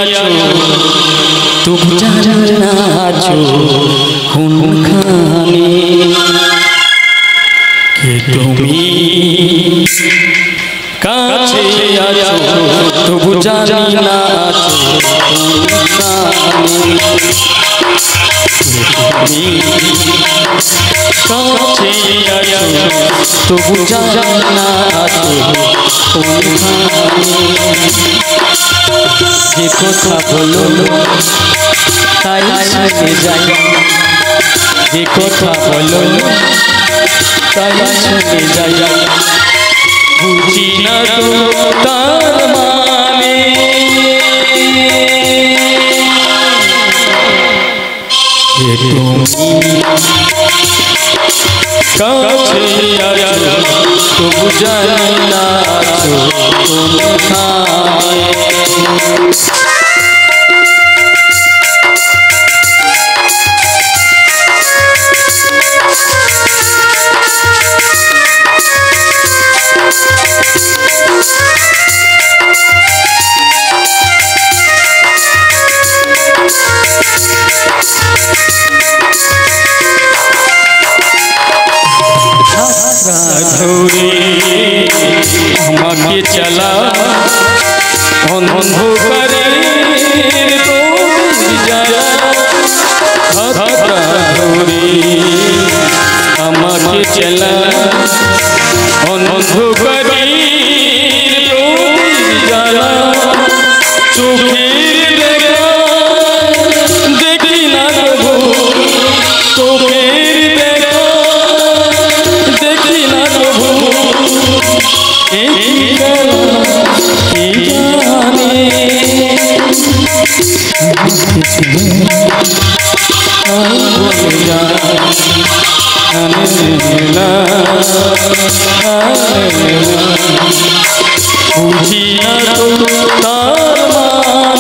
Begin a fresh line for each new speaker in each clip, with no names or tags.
আছো তবু জানা আছো কোনখানে কে তুমি কাছে আছো তবু জানি না আছো কোনখানে তুমি কাছে আছো তবু জানি না আছো কোনখানে যে কথা বলো তাই শুনে যাই যে কথা বলো তাই শুনে যাই বুঝি না তো তার মানে তুমি কাছে আছো তবু জানি না আছো কোনখানে ধরে আমাকে চালা অন্ধকারে ধরে আমাকে চালা অন্ধকারে চোখের দেখা দেখি না চোখের দেখা দেখি না বুঝি না তো তার মানে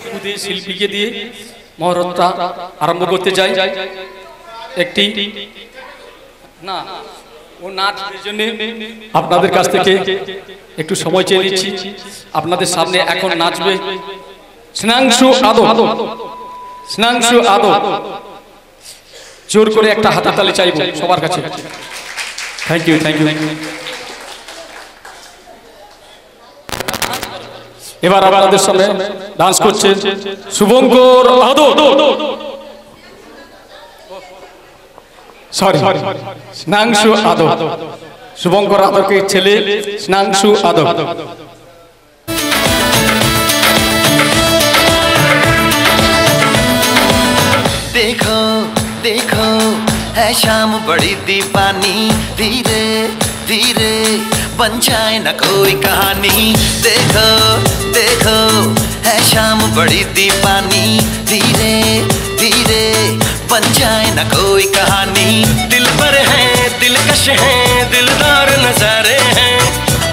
তুমি শিল্পীকে দিয়ে মহরতটা আরম্ভ করতে যাই একটি না ও নাচের জন্য আপনাদের কাছ থেকে একটু সময় চেয়ে নিচ্ছি আপনাদের সামনে এখন নাচবে স্নেহাংশু আদব স্নেহাংশু আদব জোর করে একটা হাততালি চাইবো সবার কাছে থ্যাংক ইউ এবার আপনাদের সামনে ডান্স করছে শুভঙ্কর আদব সরি স্নেহাংশু আদব শুভঙ্কর আদবের ছেলে স্নেহাংশু আদব
देखो देखो है शाम बड़ी दीवानी धीरे धीरे बन जाए न कोई कहानी देखो देखो है शाम बड़ी दीवानी धीरे धीरे बन जाए न कोई कहानी दिल पर है दिलकश है दिलदार नजारे हैं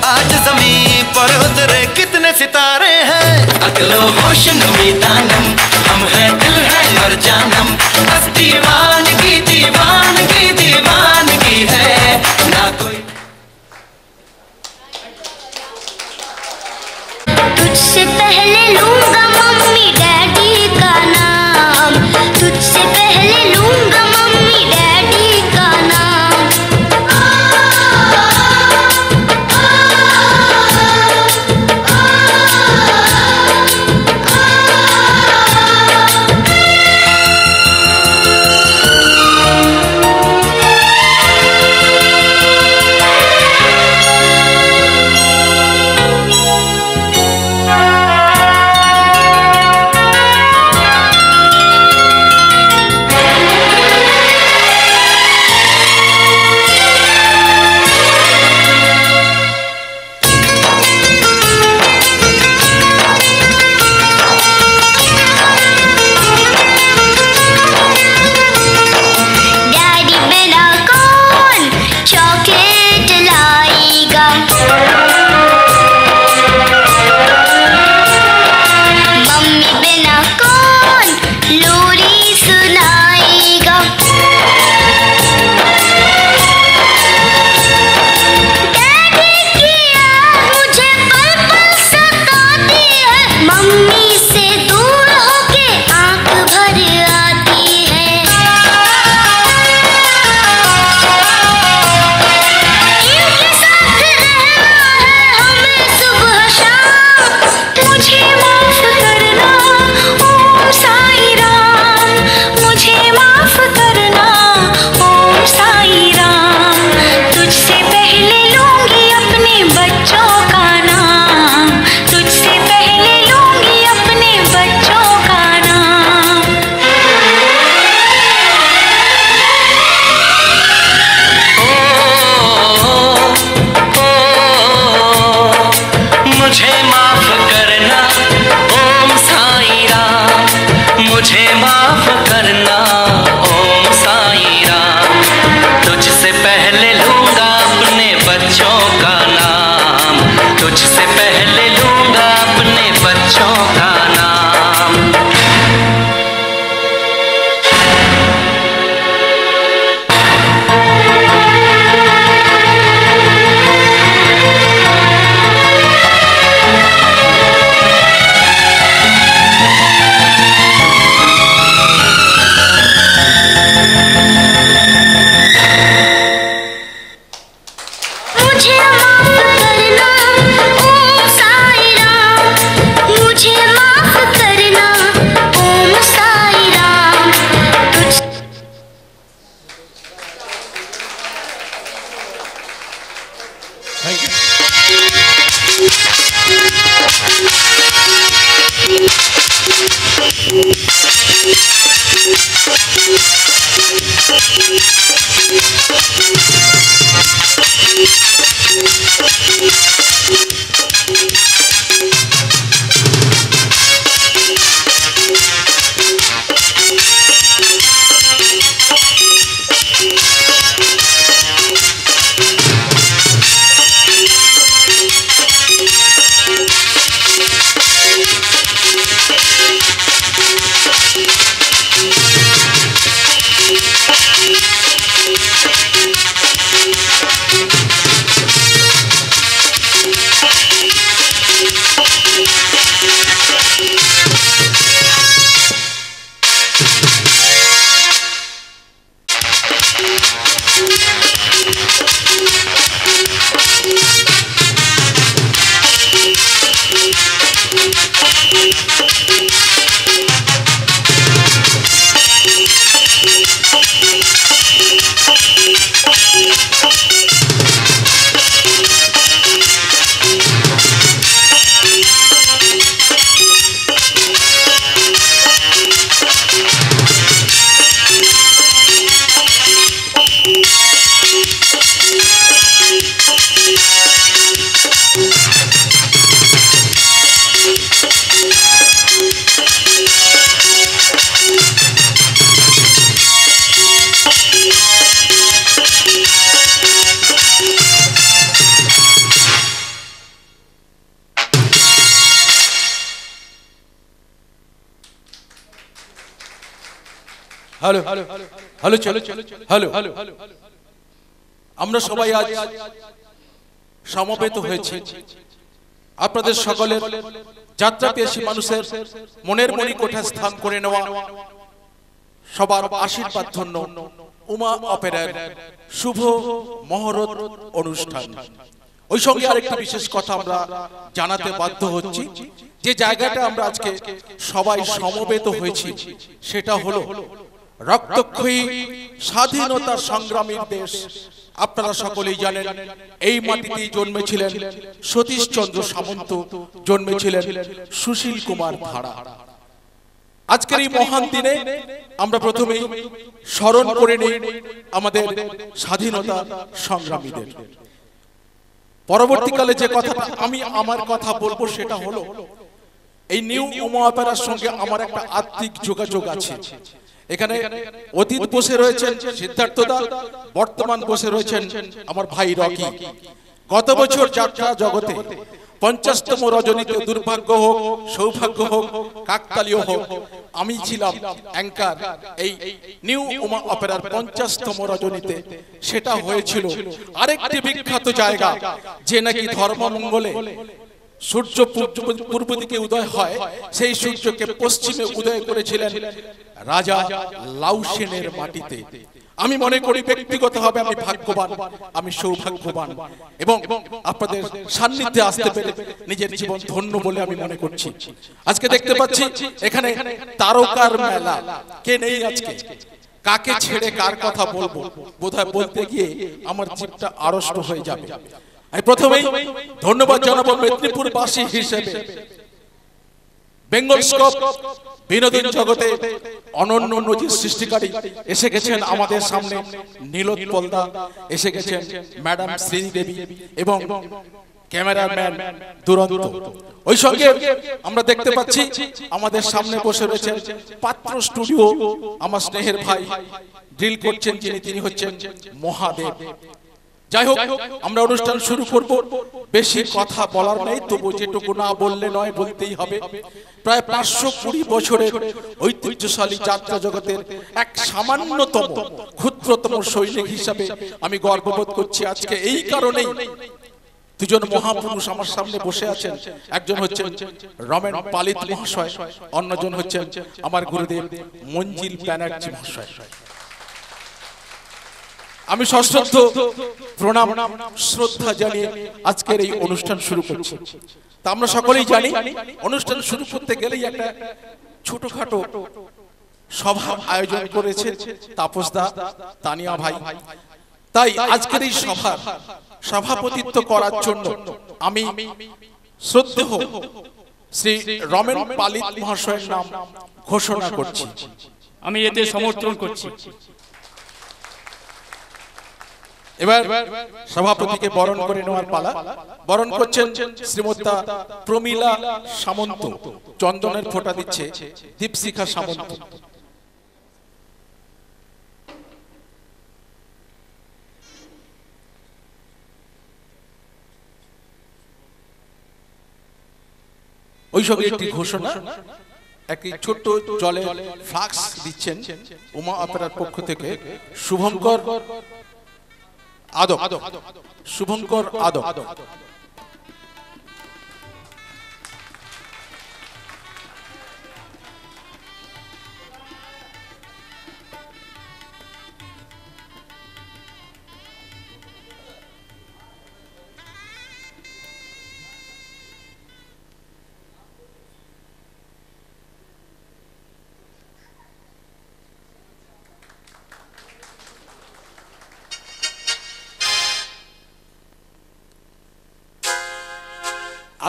आज ज़मीं पर उतरे कितने सितारे हैं अगलो होश नमी दानम हम हैं दिल है और जानम बस दीवानगी दीवानगी दीवानगी है ना कोई
तुझसे पहले लूंगा मम्मी डैडी का नाम तुझसे पहले लूंगा मम्मी डैडी का नाम
माफ करना ओम साईं राम, मुझे माफ करना ओम साईं राम। तुझसे पहले लूंगा अपने बच्चों का नाम, तुझसे पहले लूंगा अपने बच्चों का नाम।
मुझे माफ करना ओम साईं राम, मुझे माफ करना ओम साईं राम। तुझ
হ্যালো হ্যালো চলো হ্যালো আমরা সবাই আজ সমবেত হয়েছি আপনাদের সকলের যাত্রাপিয়াসী মানুষের মনের মণিকোঠা স্থান করে নেওয়া সবার আশীর্বাদ ধন্য উমা অপেরার শুভ মহরত অনুষ্ঠান। ওই সঙ্গে আরেকটা বিশেষ কথা আমরা জানাতে বাধ্য হচ্ছি, যে জায়গাটা আমরা আজকে সবাই সমবেত হয়েছি সেটা হলো রক্তক্ষয়ী স্বাধীনতা সংগ্রামীর দেশ। আপনারা সকলেই জানেন এই মাটিতেই জন্মেছিলেন সতীশ চন্দ্র সামন্ত, জন্মেছিলেন সুশীল কুমার ধারা। আজকের এই মহান দিনে আমরা প্রথমেই স্মরণ করে নেই আমাদের স্বাধীনতা সংগ্রামীদের। পরবর্তীকালে যে কথাটা আমি আমার কথা বলবো সেটা হলো এই নিউ উমা অপেরার সঙ্গে আমার একটা আত্মিক যোগাযোগ আছে। এখানে অতীত বসে রয়েছেন সিদ্ধার্থ দা, বর্তমান বসে রয়েছেন আমার ভাই রকি। গত বছর যাত্রা জগতে 50তম রজনীতে দুর্ভাগ্য হোক সৌভাগ্য হোক কাকতালীয় হোক, আমি ছিলাম অ্যাঙ্কার এই নিউ উমা অপেরার 50তম রজনীতে। সেটা হয়েছিল আরেকটি বিখ্যাত জায়গা, যে নাকি ধর্মমঙ্গলে সূর্য পূর্ব দিকে উদয় হয়, সেই সূর্যকে পশ্চিমে উদয় করেছিলেন রাজা লাউ সেনের মাটিতে। আমি মনে করি ব্যক্তিগতভাবে আমি ভাগ্যবান, আমি সৌভাগ্যবান এবং আপনাদের সান্নিধ্যে আসতে পেরে নিজের জীবন ধন্য বলে আমি মনে করছি। আজকে দেখতে পাচ্ছি এখানে তারকার মেলা। কে নেই আজকে? কাকে ছেড়ে কার কথা বলবো, বোধহয় বলতে গিয়ে আমার জীবটা আড়ষ্ট হয়ে যাবে। আমি প্রথমেই ধন্যবাদ জানাবো মেদিনীপুরবাসী হিসেবে বেঙ্গল স্কোপ বিনোদন জগতে অনন্য নজির সৃষ্টিকারী এসে গেছেন আমাদের সামনে নীলোৎপল দা, এসে গেছেন ম্যাডাম শ্রীদেবী এবং ক্যামেরাম্যান দুরন্ত। ওই সঙ্গে আমরা দেখতে পাচ্ছি আমাদের সামনে বসে রয়েছেন পাত্র স্টুডিও, আমার স্নেহের ভাই ড্রিল করছেন যিনি, তিনি হচ্ছেন মহাদেব। যাই হোক, আমরা অনুষ্ঠান শুরু করব। বেশি কথা বলার নেই, তবু যেটুকু না বললে নয়, বলতেই হবে। প্রায় 520 বছরের ঐতিহ্যশালী যাত্রা জগতের এক সামান্যতম ক্ষুদ্রতম সৈনিক হিসাবে আমি গর্ববোধ করছি আজকে এই কারণেই দুজন মহাপুরুষ আমার সামনে বসে আছেন। একজন হচ্ছেন রমেন পালিত মহাশয়, অন্যজন হচ্ছেন আমার গুরুদেব মঞ্জিল ব্যানার্জি মহাশয়। আমি সশ্রদ্ধ প্রণাম শ্রদ্ধা জানিয়ে আজকের এই অনুষ্ঠান শুরু করছি। তা আমরা সকলেই জানি অনুষ্ঠান শুরু করতে গেলেই একটা ছোটখাটো সভার আয়োজন করেছে তাপসদা, তানিয়া ভাই। তাই আজকের এই সভার সভাপতিত্ব করার জন্য আমি শ্রদ্ধেয় শ্রী রমেন পালিত মহাশয়ের নাম ঘোষণা করছি।
আমি এতে সমর্থন করছি।
এবার সভাপতিকে বরণ করে নেওয়ার পালা। বরণ করছেন শ্রীমতা প্রমীলা সামন্ত, চন্দনের ফোঁটা দিচ্ছে দীপশিখা সামন্ত। ওই সঙ্গে একটি ঘোষণা, একটি ছোট্ট জলে ফ্লাক্স দিচ্ছেন উমা অপেরার পক্ষ থেকে শুভঙ্কর আদক, শুভঙ্কর আদক।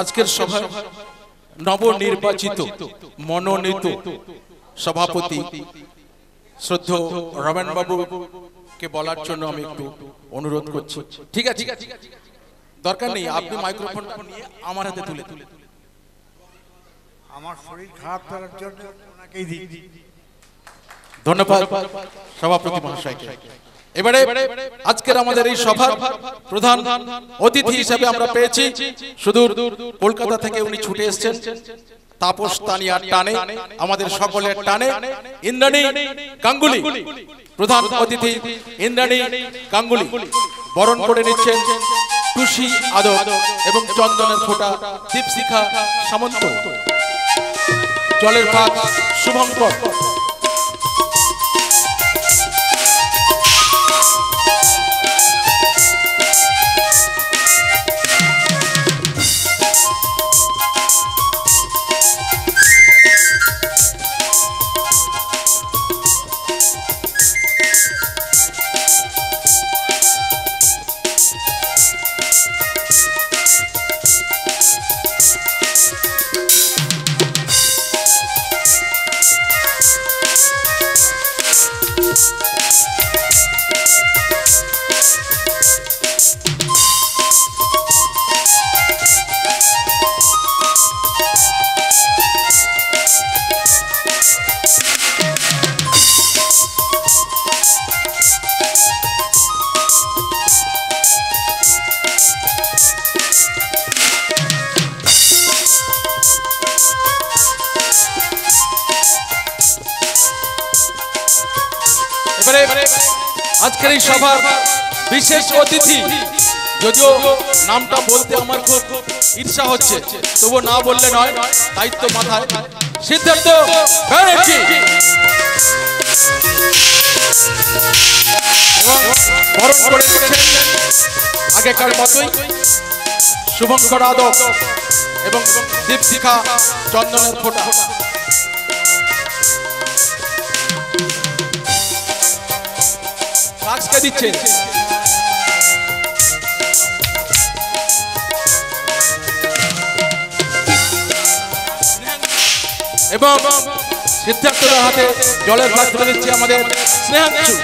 আজকের সভায় নবনির্বাচিত মনোনীত সভাপতি শ্রদ্ধেয় রমেন বাবুকে বলার জন্য আমি একটু অনুরোধ করছি। ঠিক আছে, দরকার নেই, আপনি মাইক্রোফোনটা নিয়ে আমার হাতে তুলে তুলে
আমার শরীর খারাপ করার জন্য ওনাকেই দিই।
ধন্যবাদ সভাপতি মহাশয়কে। এবারে আজকের আমাদের এই সভার প্রধান অতিথি হিসেবে আমরা পেয়েছি, সুদূর কলকাতা থেকে উনি ছুটে এসেছেন তাপস তানিয়ার টানে, আমাদের সকলের টানে, ইন্দ্রাণী গাঙ্গুলি। প্রধান অতিথি ইন্দ্রাণী গাঙ্গুলি বরণ করে নিচ্ছেন টুসি আদক এবং চন্দনের ফোঁটা দীপশিখা সামন্ত। জলের ভাগ শুভঙ্কর। আজকের এই সভার বিশেষ অতিথি, যদিও নামটা বলতে আমার খুব ঈর্ষা হচ্ছে, তবু না বললে নয়, দায়িত্ব মাথায়। সিদ্ধার্থ ব্যানার্জি এবং বরণ করে নিচ্ছেন আগেকার মতোই শুভঙ্কর আদক এবং দীপশিখা চন্দনের ফোঁটা। ফ্লাক্সকে দিচ্ছে এবং সিদ্ধার্থের হাতে জলের ফ্লাক্স তুলে দিচ্ছে আমাদের স্নেহাংশু।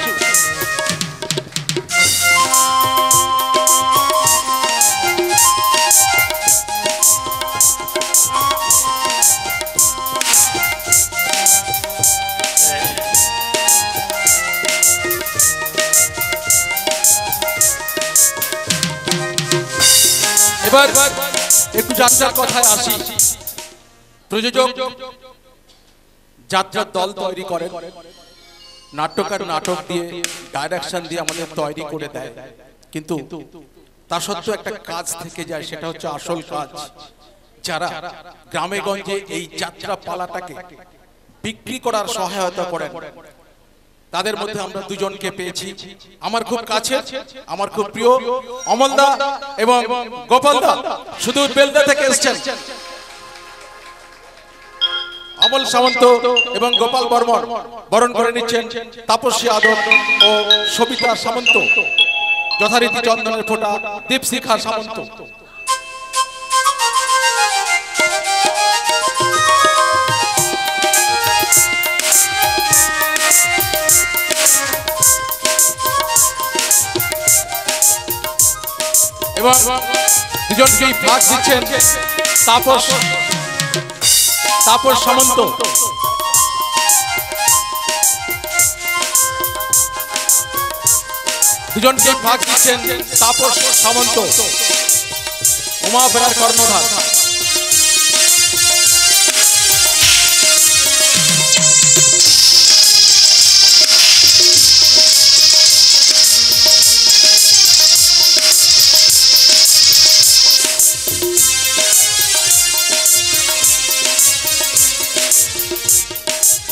এবার একটু যাত্রার কথায় আসি। প্রযোজক যাত্রার দল তৈরি করেন, নাট্যকার নাটক দিয়ে ডাইরেকশন দিয়ে আমাদের তৈরি করে দেয়, কিন্তু তা সত্ত্বেও একটা কাজ থেকে যায়, সেটা হচ্ছে আসল কাজ। যারা গ্রামে গঞ্জে এই যাত্রা পালাটাকে বিক্রি করার সহায়তা করেন, তাদের মধ্যে আমরা দুজনকে পেয়েছি, আমার খুব কাছে, আমার খুব প্রিয় অমলদা এবং গোপালদা, শুধু বেলদা থেকে এসেছেন। অমল সামন্ত এবং গোপাল বর্মন বরণ করে নিচ্ছেন তাপসী আদর ও সবিতা সামন্ত, যথারীতি চন্দনের ফোঁটা দীপশিখা সামন্ত। এবং দুজনকেই ভাগ দিচ্ছেন তাপস সামন্ত। দুজনকেই ভাগ দিচ্ছেন তাপস সামন্ত, উমা অপেরার কর্ণধার।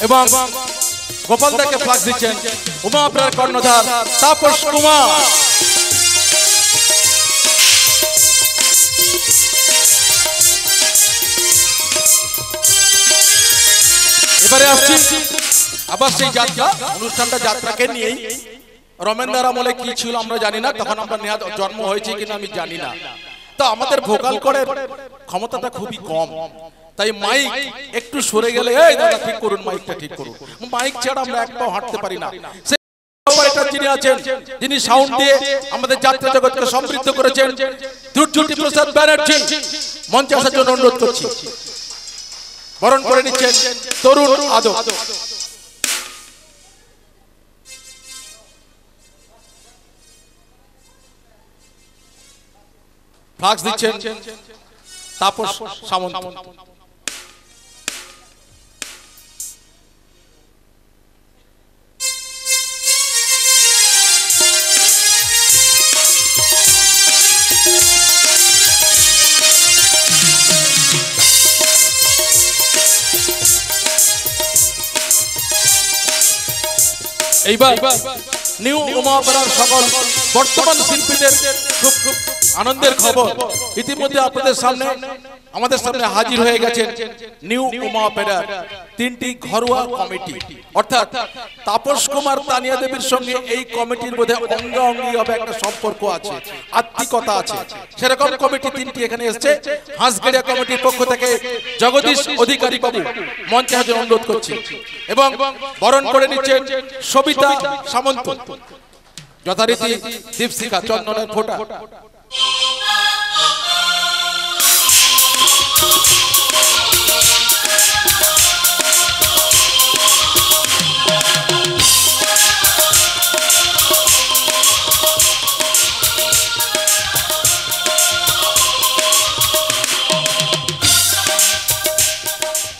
এবং গোপালদাকে ফ্লাক্স দিচ্ছেন উমা অপেরার কর্ণধার তাপস কুমার। এবারে আসছি আবার সেই যাত্রা অনুষ্ঠানটা, যাত্রাকে নিয়েই। রমেনদার আমলে কি ছিল আমরা জানি না, তখন আমরা নেহাত জন্ম হয়েছে কিনা আমি জানি না। তো আমাদের ভোকাল করে ক্ষমতাটা খুবই কম, তাই মাইক একটু সরে গেলে এই দাদা ঠিক করুন, মাইকটা ঠিক করুন। মাইক ছাড়া আমরা এক পাও হাঁটতে পারি না। যিনি আছেন, যিনি সাউন্ড দিয়ে আমাদের যাত্রা জগৎকে সমৃদ্ধ করেছেন, দুর্যোটি প্রসাদ ব্যানার্জি, মঞ্চে আসার জন্য অনুরোধ করছি। বরণ করে নিচ্ছেন তরুণ আদর। ফ্লাক্স দিচ্ছেন তাপস সামন্ত। এইবার নিউ উমা অপেরার সকল বর্তমান শিল্পীদের খুব আনন্দের খবর, ইতিমধ্যে আপনাদের সামনে আমাদের সামনে হাজির হয়ে গেছেন নিউ উমা অপেরার তিনটি ঘরোয়া কমিটি, অর্থাৎ তাপস কুমার তানিয়া দেবীর সঙ্গে এই কমিটির মধ্যে অঙ্গাঅঙ্গি হবে একটা সম্পর্ক আছে, আত্মিকতা আছে। সেরকম কমিটি তিনটি এখানে এসেছে। হাঁসগেড়িয়া কমিটির পক্ষ থেকে জগদীশ অধিকারী বাবু মঞ্চে হাজির অনুরোধ করছি, এবং বরণ করে নিচ্ছেন সবিতা সামন্ত, যথারীতি দীপশিখা চন্দনের ফোঁটা।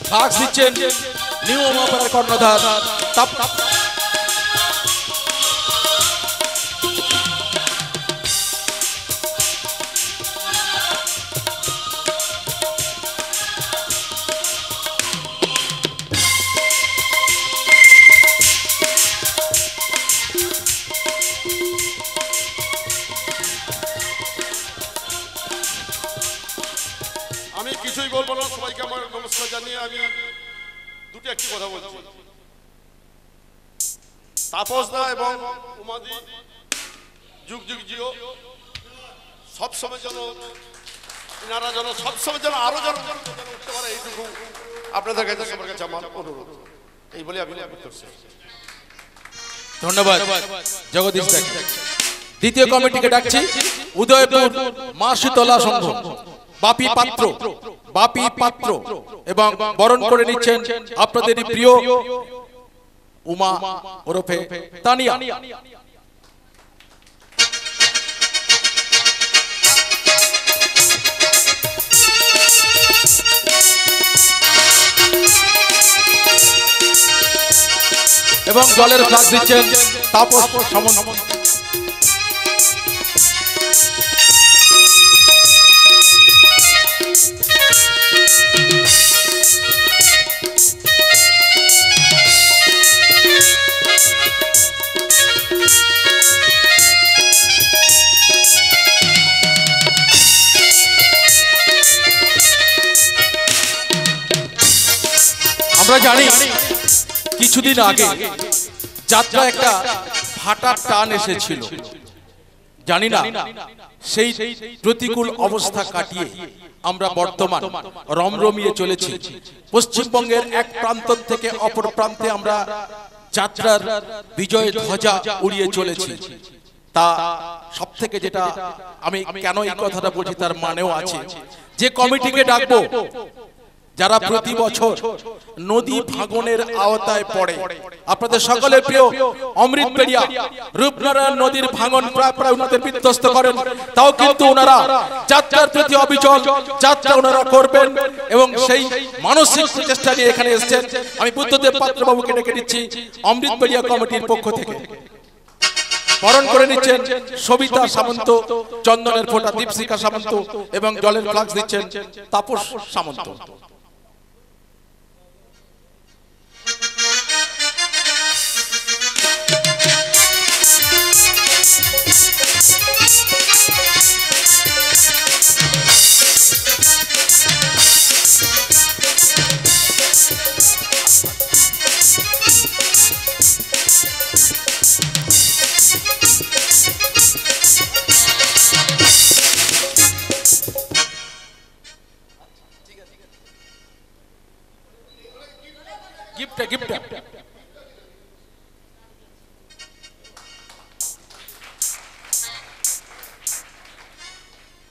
ফ্লাক্স দিচ্ছেন নিউ উমা অপেরার কর্ণধার
আমি কিছুই বলবো না, সবাইকে আমার নমস্কার জানিয়ে আমি দুটো একটি কথা বলছি। তাপসদা এবং উমাদি যুগ যুগ জিও, সবসময় যেন এনারা যেন সবসময় যেন আরো যেন উঠতে পারে, এইটুকু আপনাদের কাছে সবার কাছে আমার অনুরোধ। এই বলে আমি করছি।
ধন্যবাদ জগদীশ দা। দ্বিতীয় কমিটিকে ডাকছি উদয়পুর মা শীতলা সংঘ, বাপি পাত্র এবং বরণ করে নিচ্ছেন আপনাদেরই প্রিয় উমা ওরফে তানিয়া। এবং জলের ফ্লাগ দিচ্ছেন তাপস সামন্ত। আমরা জানি কিছুদিন আগে যাত্রা একটা ফাটার টান এসেছিল, জানি না সেই প্রতিকূল অবস্থা কাটিয়ে আমরা বর্তমান রমরমিয়ে চলেছি। পশ্চিমবঙ্গের এক প্রান্ত থেকে অপর প্রান্তে আমরা যাত্রার বিজয় ধ্বজা উড়িয়ে চলেছি। তা সব থেকে যেটা আমি কেন এই কথাটা বলছি তার মানেও আছে, যে কমিটিকে ডাকবো যারা প্রতি বছর নদী ভাঙনের আওতায় পড়ে, আপনাদের সকলের প্রিয় অমৃতবেড়িয়া রূপনারায়ণ নদীর ভাঙন প্রায় ওনাদের বিধ্বস্ত করেন, তাও কিন্তু ওনারা যাত্রার প্রতি অবিচল যাত্রা ওনারা করবেন এবং সেই মানসিক প্রচেষ্টা নিয়ে এখানে এসেছেন। আমি বুদ্ধদেব পাত্র বাবুকে ডেকে নিচ্ছি অমৃতবেড়িয়া কমিটির পক্ষ থেকে। বরণ করে নিচ্ছেন সবিতা সামন্ত, চন্দনের ফোঁটা দীপশিখা সামন্ত এবং জলের ফ্লাক্স দিচ্ছেন তাপস সামন্ত।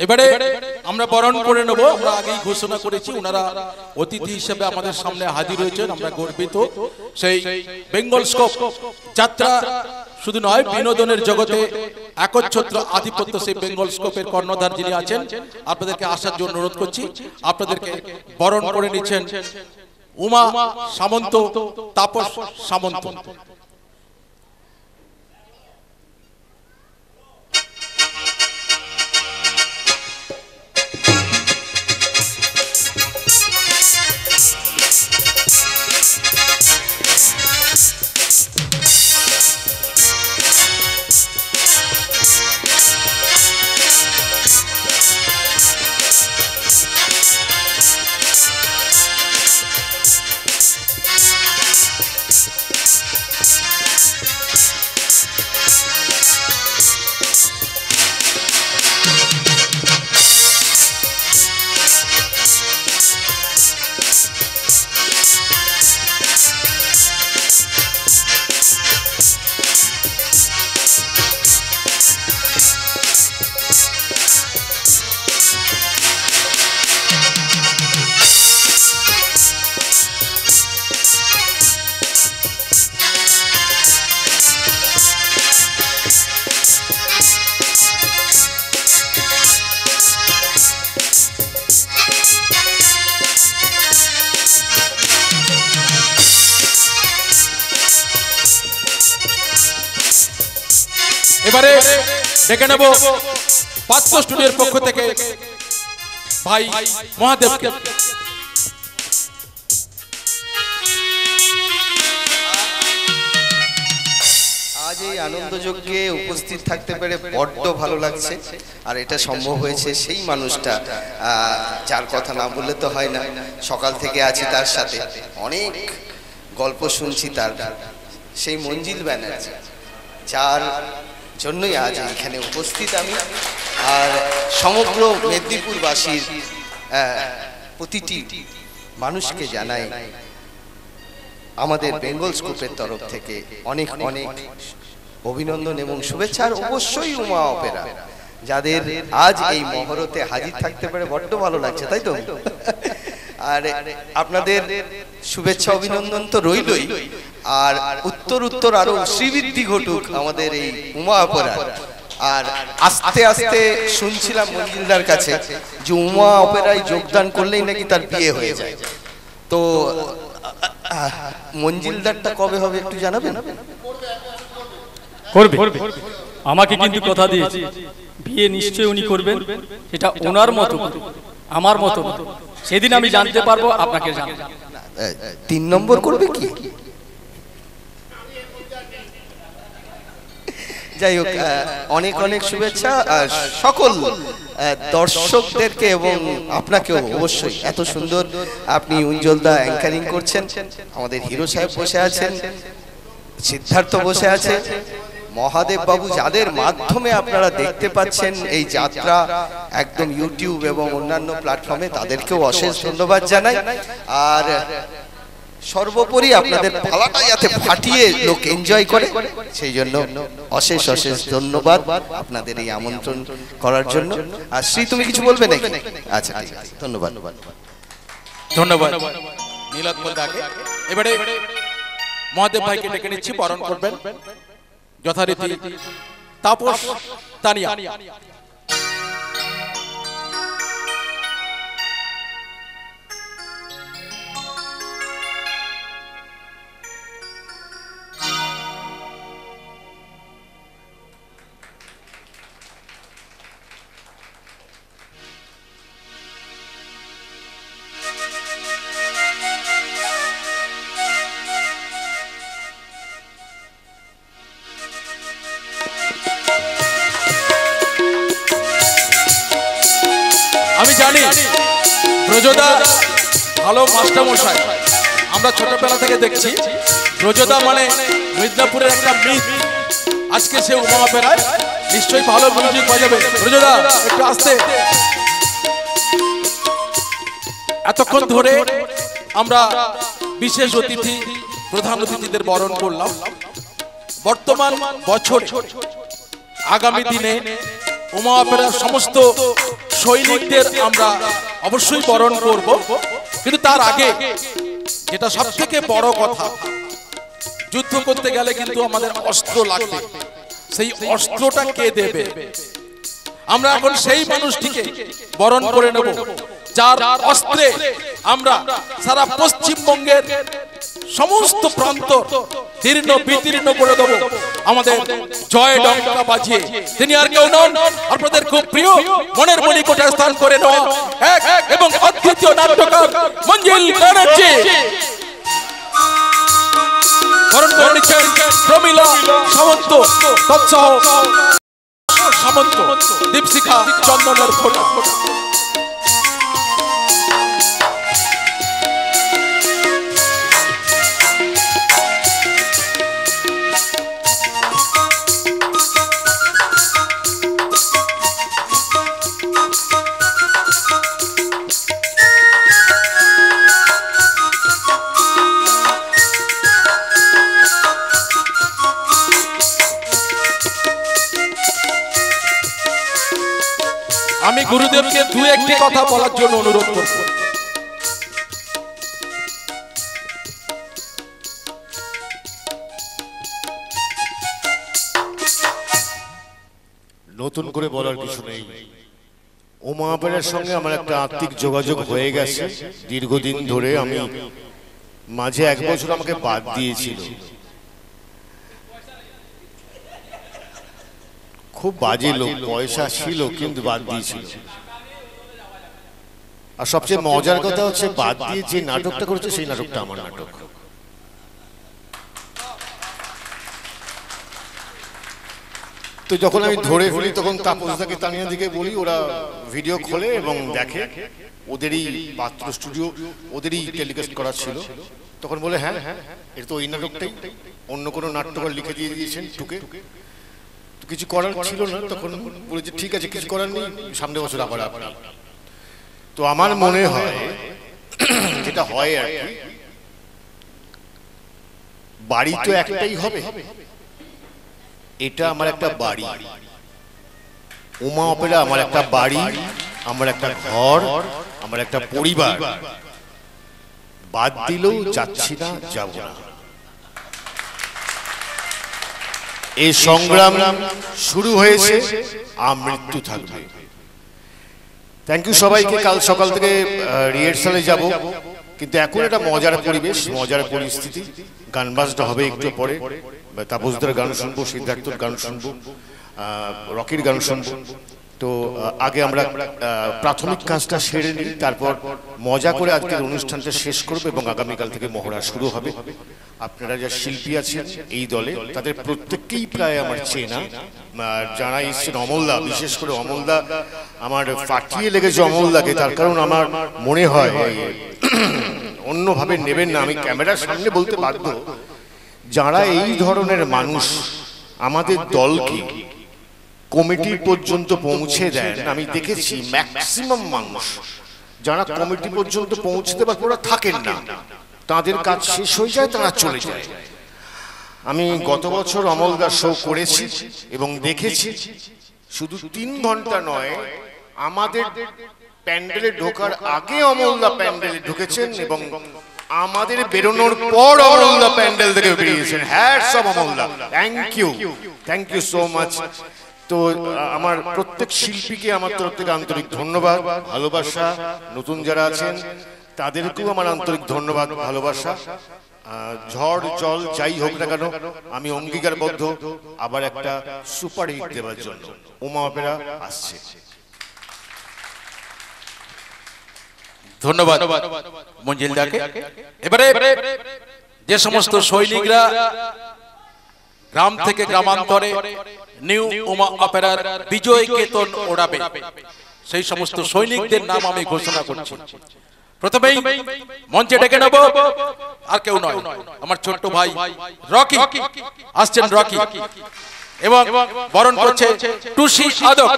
এবারে আমরা বরণ করে নেব। আমরা আগেই ঘোষণা করেছি ওনারা অতিথি হিসেবে আমাদের সামনে হাজির হয়েছেন, আমরা গর্বিত। সেই বেঙ্গল স্কোপ যাত্রা শুধু নয়, বিনোদনের জগতে একচ্ছত্র আধিপত্য সেই বেঙ্গল স্কোপের কর্ণধার যিনি আছেন, আপনাদেরকে আসার জন্য অনুরোধ করছি। আপনাদেরকে বরণ করে নিচ্ছেন উমা সামন্ত, তাপস সামন্ত। এবারে ডেকে নেব পাত্র স্টুডিওর পক্ষ থেকে ভাই মহাদেবকে।
আজ এই আনন্দযজ্ঞে উপস্থিত থাকতে পেরে বড্ড ভালো লাগছে। আর এটা সম্ভব হয়েছে সেই মানুষটা যার কথা না বললে তো হয় না। সকাল থেকে আছি তার সাথে, অনেক গল্প শুনছি তার, সেই মঞ্জিল ব্যানার্জি, যার জন্যই আজ এখানে উপস্থিত আমি। আর সমগ্র মেদিনীপুরবাসীর প্রতিটি মানুষকে জানাই আমাদের বেঙ্গল স্কুপের তরফ থেকে অনেক অনেক অভিনন্দন এবং শুভেচ্ছা। আর অবশ্যই উমা অপেরা, যাদের আজ এই মহরতে হাজির থাকতে পারে বড্ড ভালো লাগছে, তাই তো? আর আপনাদের শুভেচ্ছা অভিনন্দন তো রইলই, আর উত্তর উত্তর আরো শ্রীবৃদ্ধি ঘটুক আমাদের এই উমা অপেরা। আর আস্তে আস্তে শুনছিলাম মঞ্জিলদার কাছে যে উমা অপেরায় যোগদান করলেই নাকি তার বিয়ে হয়ে যায়। তো মঞ্জিলদারটা কবে হবে একটু জানাবেন?
করবে, আমাকে কিন্তু কথা দিয়েছে বিয়ে নিশ্চয়ই উনি করবেন, সেটা ওনার মতো আমার মতো। সেদিন আমি জানতে পারবো, আপনাকে জানাবো।
3 নম্বর করবে কি? যাই হোক, অনেক অনেক শুভেচ্ছা সকল দর্শকদেরকে এবং আপনাকেও অবশ্যই। এত সুন্দর আপনি উজ্জ্বলদা অ্যাঙ্কারিং করছেন, আমাদের হিরো সাহেব বসে আছেন, সিদ্ধার্থ বসে আছে, মহাদেব বাবু, যাদের মাধ্যমে আপনারা দেখতে পাচ্ছেন এই যাত্রা একদম ইউটিউব এবং অন্যান্য প্ল্যাটফর্মে, তাদেরকেও অশেষ ধন্যবাদ জানাই। আর সর্বোপরি আপনাদের পালাটা যাতে ফাটিয়ে লোক এনজয় করে, সেই জন্য অশেষ অশেষ ধন্যবাদ আপনাদের এই আমন্ত্রণ করার জন্য। আর শ্রী, তুমি কিছু বলবে নাকি? আচ্ছা, ঠিক আছে, ধন্যবাদ।
ধন্যবাদ মিলাদ বলতে আগে এবারে মহাদেব ভাইকে ডেকে নিচ্ছি, বরণ করবেন যথারীতি তাপস তানিয়া। আমি জানি ব্রজদা ভালো মাস্টার মশাই, আমরা ছোটবেলা থেকে দেখছি ব্রজদা মানে মিদনাপুরের একটা মিথ। আজকে সে উমা অপেরায় নিশ্চয়ই ভালো মিউজিক বাজাবে। ব্রজদা একটু আসতে। এতক্ষণ ধরে আমরা বিশেষ অতিথি, প্রধান অতিথিদের বরণ করলাম। বর্তমান বছর আগামী দিনে উমা অপেরার সমস্ত সৈনিকদের আমরা অবশ্যই বরণ করব, কিন্তু তার আগে যেটা সব থেকে বড় কথা, যুদ্ধ করতে গেলে কিন্তু আমাদের অস্ত্র লাগবে। সেই অস্ত্রটা কে দেবে? আমরা এখন সেই মানুষটিকে বরণ করে নেব যার অস্ত্রে আমরা সারা পশ্চিমবঙ্গের সমস্ত প্রান্ত দীর্ণ বিদীর্ণ করে দেব আমাদের জয় ডঙ্কা বাজিয়ে। তিনি আর কেউ নন, আপনাদের খুব প্রিয়, মনের মণিকোঠায় স্থান করে নেওয়া এক এবং অদ্বিতীয় নাট্যকার মঞ্জিল ব্যানার্জি। বরণ করে নিচ্ছেন প্রমীলা সামন্ত, তৎসহ সামন্ত, দীপশিখা চন্দনের ফোঁটা। আমি গুরুদেবকে দু একটি কথা বলার জন্য অনুরোধ করব।
নতুন করে বলার কিছু নেই। উমা অপেরার সঙ্গে আমার একটা আত্মিক যোগাযোগ হয়ে গেছে দীর্ঘদিন ধরে। আমি মাঝে 1 বছর আমাকে বাদ দিয়েছিল, খুব বাজে লোক, পয়সা ছিল কিন্তু বাদ দিয়েছিল। আর সবচেয়ে মজার কথা হচ্ছে, বাদ দিয়ে যে নাটকটা করেছে সেই নাটকটা আমার নাটক। তো যখন আমি ধরে ফেলি তখন তাপসদাকে, তানিয়া দিকে বলি, ওরা ভিডিও খোলে এবং দেখে। ওদেরই পাত্র স্টুডিও, ওদেরই টেলিকাস্ট করা ছিল। তখন বলে হ্যাঁ হ্যাঁ, এটা তো ওই নাটকটাই, অন্য কোনো নাট্যকার লিখে দিয়ে দিয়েছেন টুকে। কিছু করার ছিল না, তখন বলেছে ঠিক আছে, কিছু করার নেই, সামনের বছর আবার আপনি। তো আমার মনে হয় যেটা হয় আর কি, বাড়ি তো একটাই হবে, এটা আমার একটা বাড়ি, উমা অপেরা আমার একটা বাড়ি, আমার একটা ঘর, আমার একটা পরিবার। বাদ দিলেও যাচ্ছি না, যাব না। এই সংগ্রাম শুরু হয়েছে, আমৃত্যু থাকবে। থ্যাংক ইউ সবাইকে। কাল সকাল থেকে রিহার্সালে যাব, কিন্তু এখন এটা মজার পরিবেশ, মজার পরিস্থিতি। গান বাজটা হবে একটু পরে, তাপসদার গান শুনবো, সিদ্ধার্থর গান শুনবো, রকির গান শুনবো। তো আগে আমরা প্রাথমিক কাজটা সেরে নিই, তারপর মজা করে আজকের অনুষ্ঠানটা শেষ করবো এবং আগামীকাল থেকে মহড়া শুরু হবে। আপনারা যা শিল্পী আছেন এই দলে তাদের প্রত্যেককেই প্রায় আমার চেনা, যারা এসছেন অমলদা, বিশেষ করে অমলদা আমার ফাটিয়ে লেগেছে অমলদাকে, তার কারণ আমার মনে হয় অন্যভাবে নেবেন না, আমি ক্যামেরার সামনে বলতে বাধ্য, যারা এই ধরনের মানুষ আমাদের দলকে কমিটি পর্যন্ত পৌঁছে দেন, আমি দেখেছি ম্যাক্সিমাম মানুষ যারা কমিটি পর্যন্ত পৌঁছতে পারে ওরা থাকেন না, তাদের কাজ শেষ হয়ে যায়, তারা চলে যায়। আমি গত বছর অমলদার শো করেছি এবং দেখেছি শুধু 3 ঘন্টা নয়, আমাদের প্যান্ডেলে ঢোকার আগে অমলদা প্যান্ডেলে ঢুকেছেন এবং আমাদের বেরোনোর পর অমলদা প্যান্ডেল থেকে বেরিয়েছেন। হ্যাটস অফ অমলদা, থ্যাংক ইউ সো মাচ। তো আমার প্রত্যেক শিল্পীকে আমার তরফ থেকে আন্তরিক ধন্যবাদ, ভালোবাসা। নতুন যারা আছেন তাদেরকেও আমার আন্তরিক ধন্যবাদ, ভালোবাসা। ঝড় জল যাই হোক না কেন আমি অঙ্গীকারবদ্ধ আবার একটা সুপার হিট দেওয়ার জন্য। ওমা অপেরা আসছে।
ধন্যবাদ মঞ্জিলদাকে। এবারে যে সমস্ত সৈনিকরা গ্রাম থেকে গ্রামান্তরে নিউ ওমা অপেরার বিজয় কেতন ওড়াবে, সেই সমস্ত সৈনিকদের নাম আমি ঘোষণা করছি। প্রথমেই মঞ্চে ডেকে নেব, আর কেউ নয়, আমার ছোট্ট ভাই রকি আসছেন। রকি এবং বরণ করছে টুসি আদক।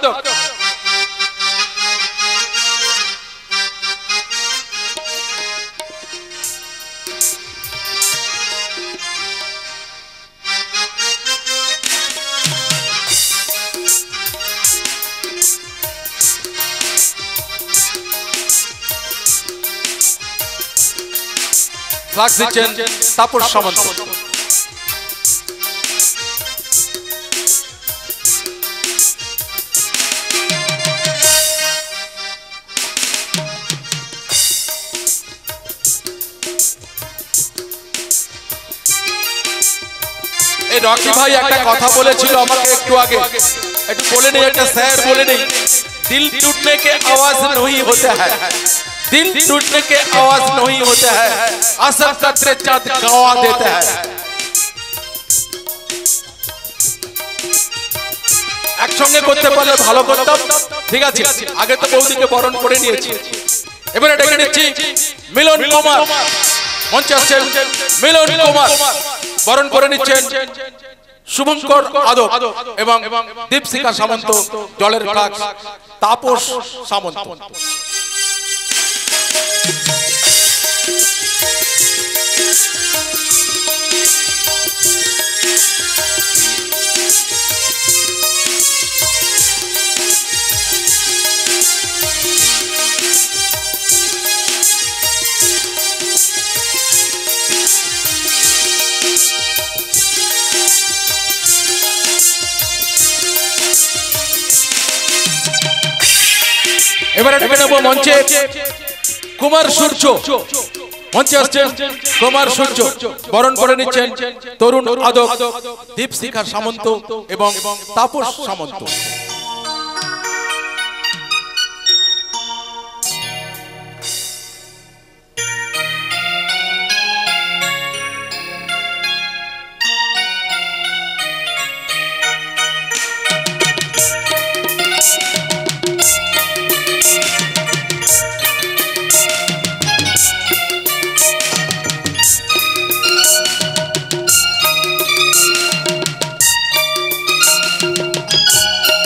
ফ্লাক্স দিচ্ছেন তাপস সামন্ত। এই রকি ভাই একটা কথা বলেছিল আমাকে একটু আগে, একটু বলে নেই, একটা স্যার বলে নেই, দিল টूटने के आवाज नहीं होते हैं, दिल टूटने के आवाज नहीं होते हैं, असर कतरे चाँद गवा देते हैं। একসঙ্গে করতে পারলে ভালো করতাম। ঠিক আছে, আগে তো বৌদিকে বরণ করে নিয়েছি, এবারে ডেকে নিচ্ছি মিলন কুমার। মঞ্চে আসছেন মিলন কুমার, বরণ করে নিচ্ছেন শুভঙ্কর আদক এবং দীপশিখা সামন্ত। জলের ফ্লাক্স তাপস সামন্ত। এবারে ডেকে নেব মঞ্চে কুমার সূর্য। মঞ্চে আসছেন কুমার সূর্য, বরণ করে নিচ্ছেন তরুণ আদক, দীপশিখা সামন্ত এবং তাপস সামন্ত।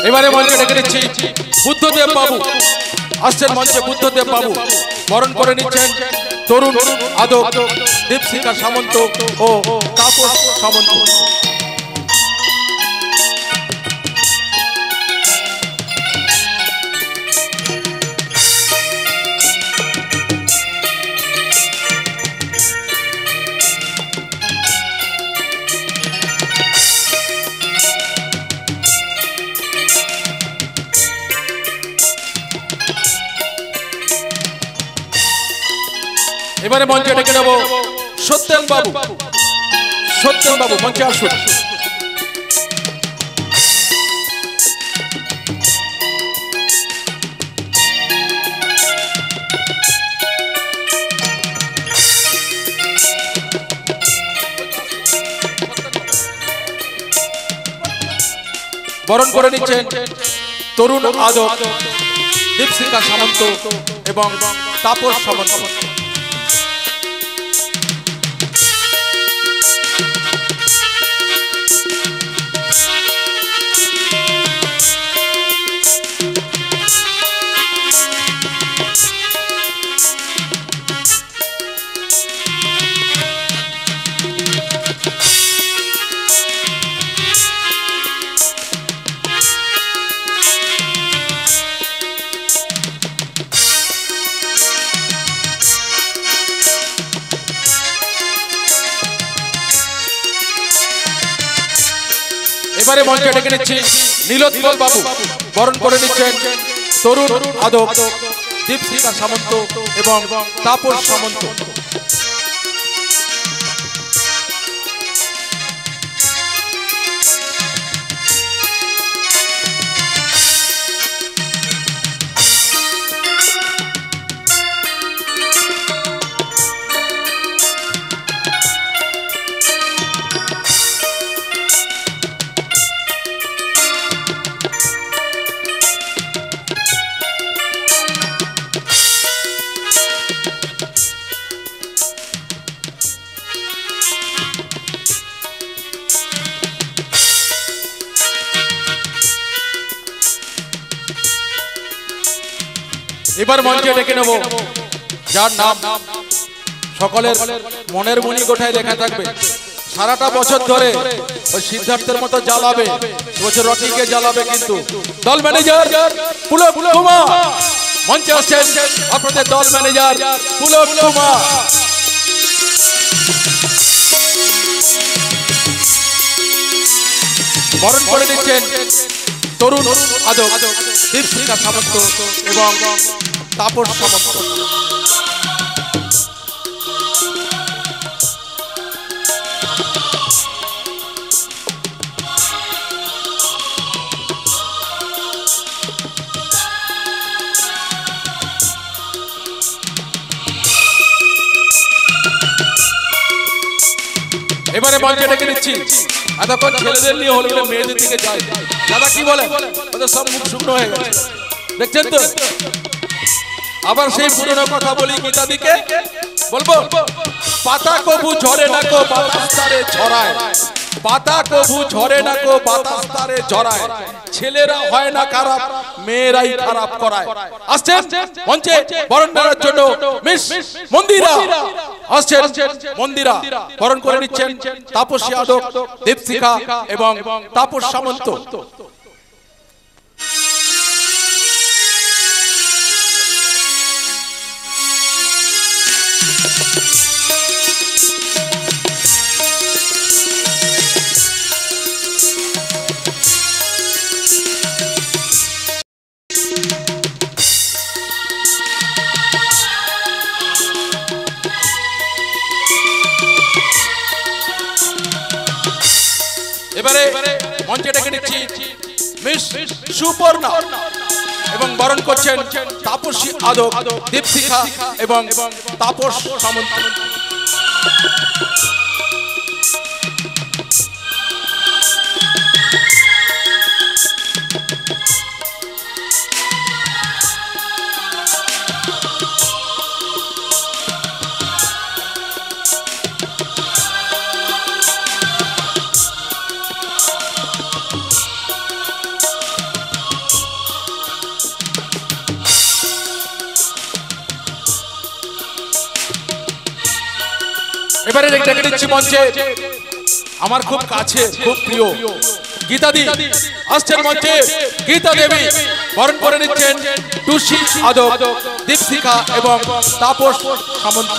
এবারে মঞ্চে ডেকে নিচ্ছি বুদ্ধদেব বাবু। আসছেন মঞ্চে বুদ্ধদেব বাবু, বরণ করে নিচ্ছেন তরুণ আদক, দীপশিখা সামন্ত ও তাপস সামন্ত। এবারে মঞ্চে ডেকে নেব সত্যেন বাবু। সত্যেন বাবু মঞ্চে আসুন। বরণ করে নিচ্ছেন তরুণ আদক, দীপশিখা সামন্ত এবং তাপস সামন্ত। এবারে মঞ্চে ডেকে নিচ্ছি নীলোৎপল বাবু। বরণ করে নিচ্ছেন তরুণ আদক, দীপশিখা সামন্ত এবং তাপস সামন্ত। এবার মঞ্চে ডেকে নেব যার নাম সকলের মনের মনি গোঠায় লেখা থাকবে। সারাটা বছর ধরে ওই সিদ্ধার্থের মতো জ্বালাবে, বছর রকিকে জ্বালাবে, কিন্তু দল ম্যানেজার পুলক কুমার মঞ্চে আসছেন। আপনাদের দল ম্যানেজার পুলক কুমার। বরণ করে নিচ্ছেন তরুণ আদক, দীপশিখা সামন্ত এবং তাপস সামন্ত। এবারে মঞ্চে ডেকে নিচ্ছি, এতক্ষণ ছেলেদের নিয়ে হলে মেয়েদের দিকে যায়। দাদা কি বলে, ওদের সব মুখ শুকনো হয়ে গেছে, দেখছেন তো। আবার সেই পুরনো কথা বলি গীতাদিকে বলবো, পাতা কবু ঝরে না কো বাতাস তারে ছড়ায়, পাতা কবু ঝরে না কো বাতাস তারে ঝরায়, ছেলেরা হয় না খারাপ, মেয়েরাই খারাপ করায়। আসছেন মঞ্চে বরণ করার জন্য মিস মন্দিরা। আসছেন মন্দিরা, বরণ করে নিচ্ছেন তাপসী আদক, দীপশিখা এবং তাপস সামন্ত। এবারে মঞ্চে ডেকে নিচ্ছি মিস সুপর্ণা এবং বরণ করছেন তাপসী আদক, দীপশিখা এবং তাপস সামন্ত। এবারে ডেকে নিচ্ছি মঞ্চে আমার খুব কাছে, খুব প্রিয় গীতাদি। আসছেন মঞ্চে গীতা দেবী, বরণ করে নিচ্ছেন টুসি আদক, দীপশিখা এবং তাপস সামন্ত।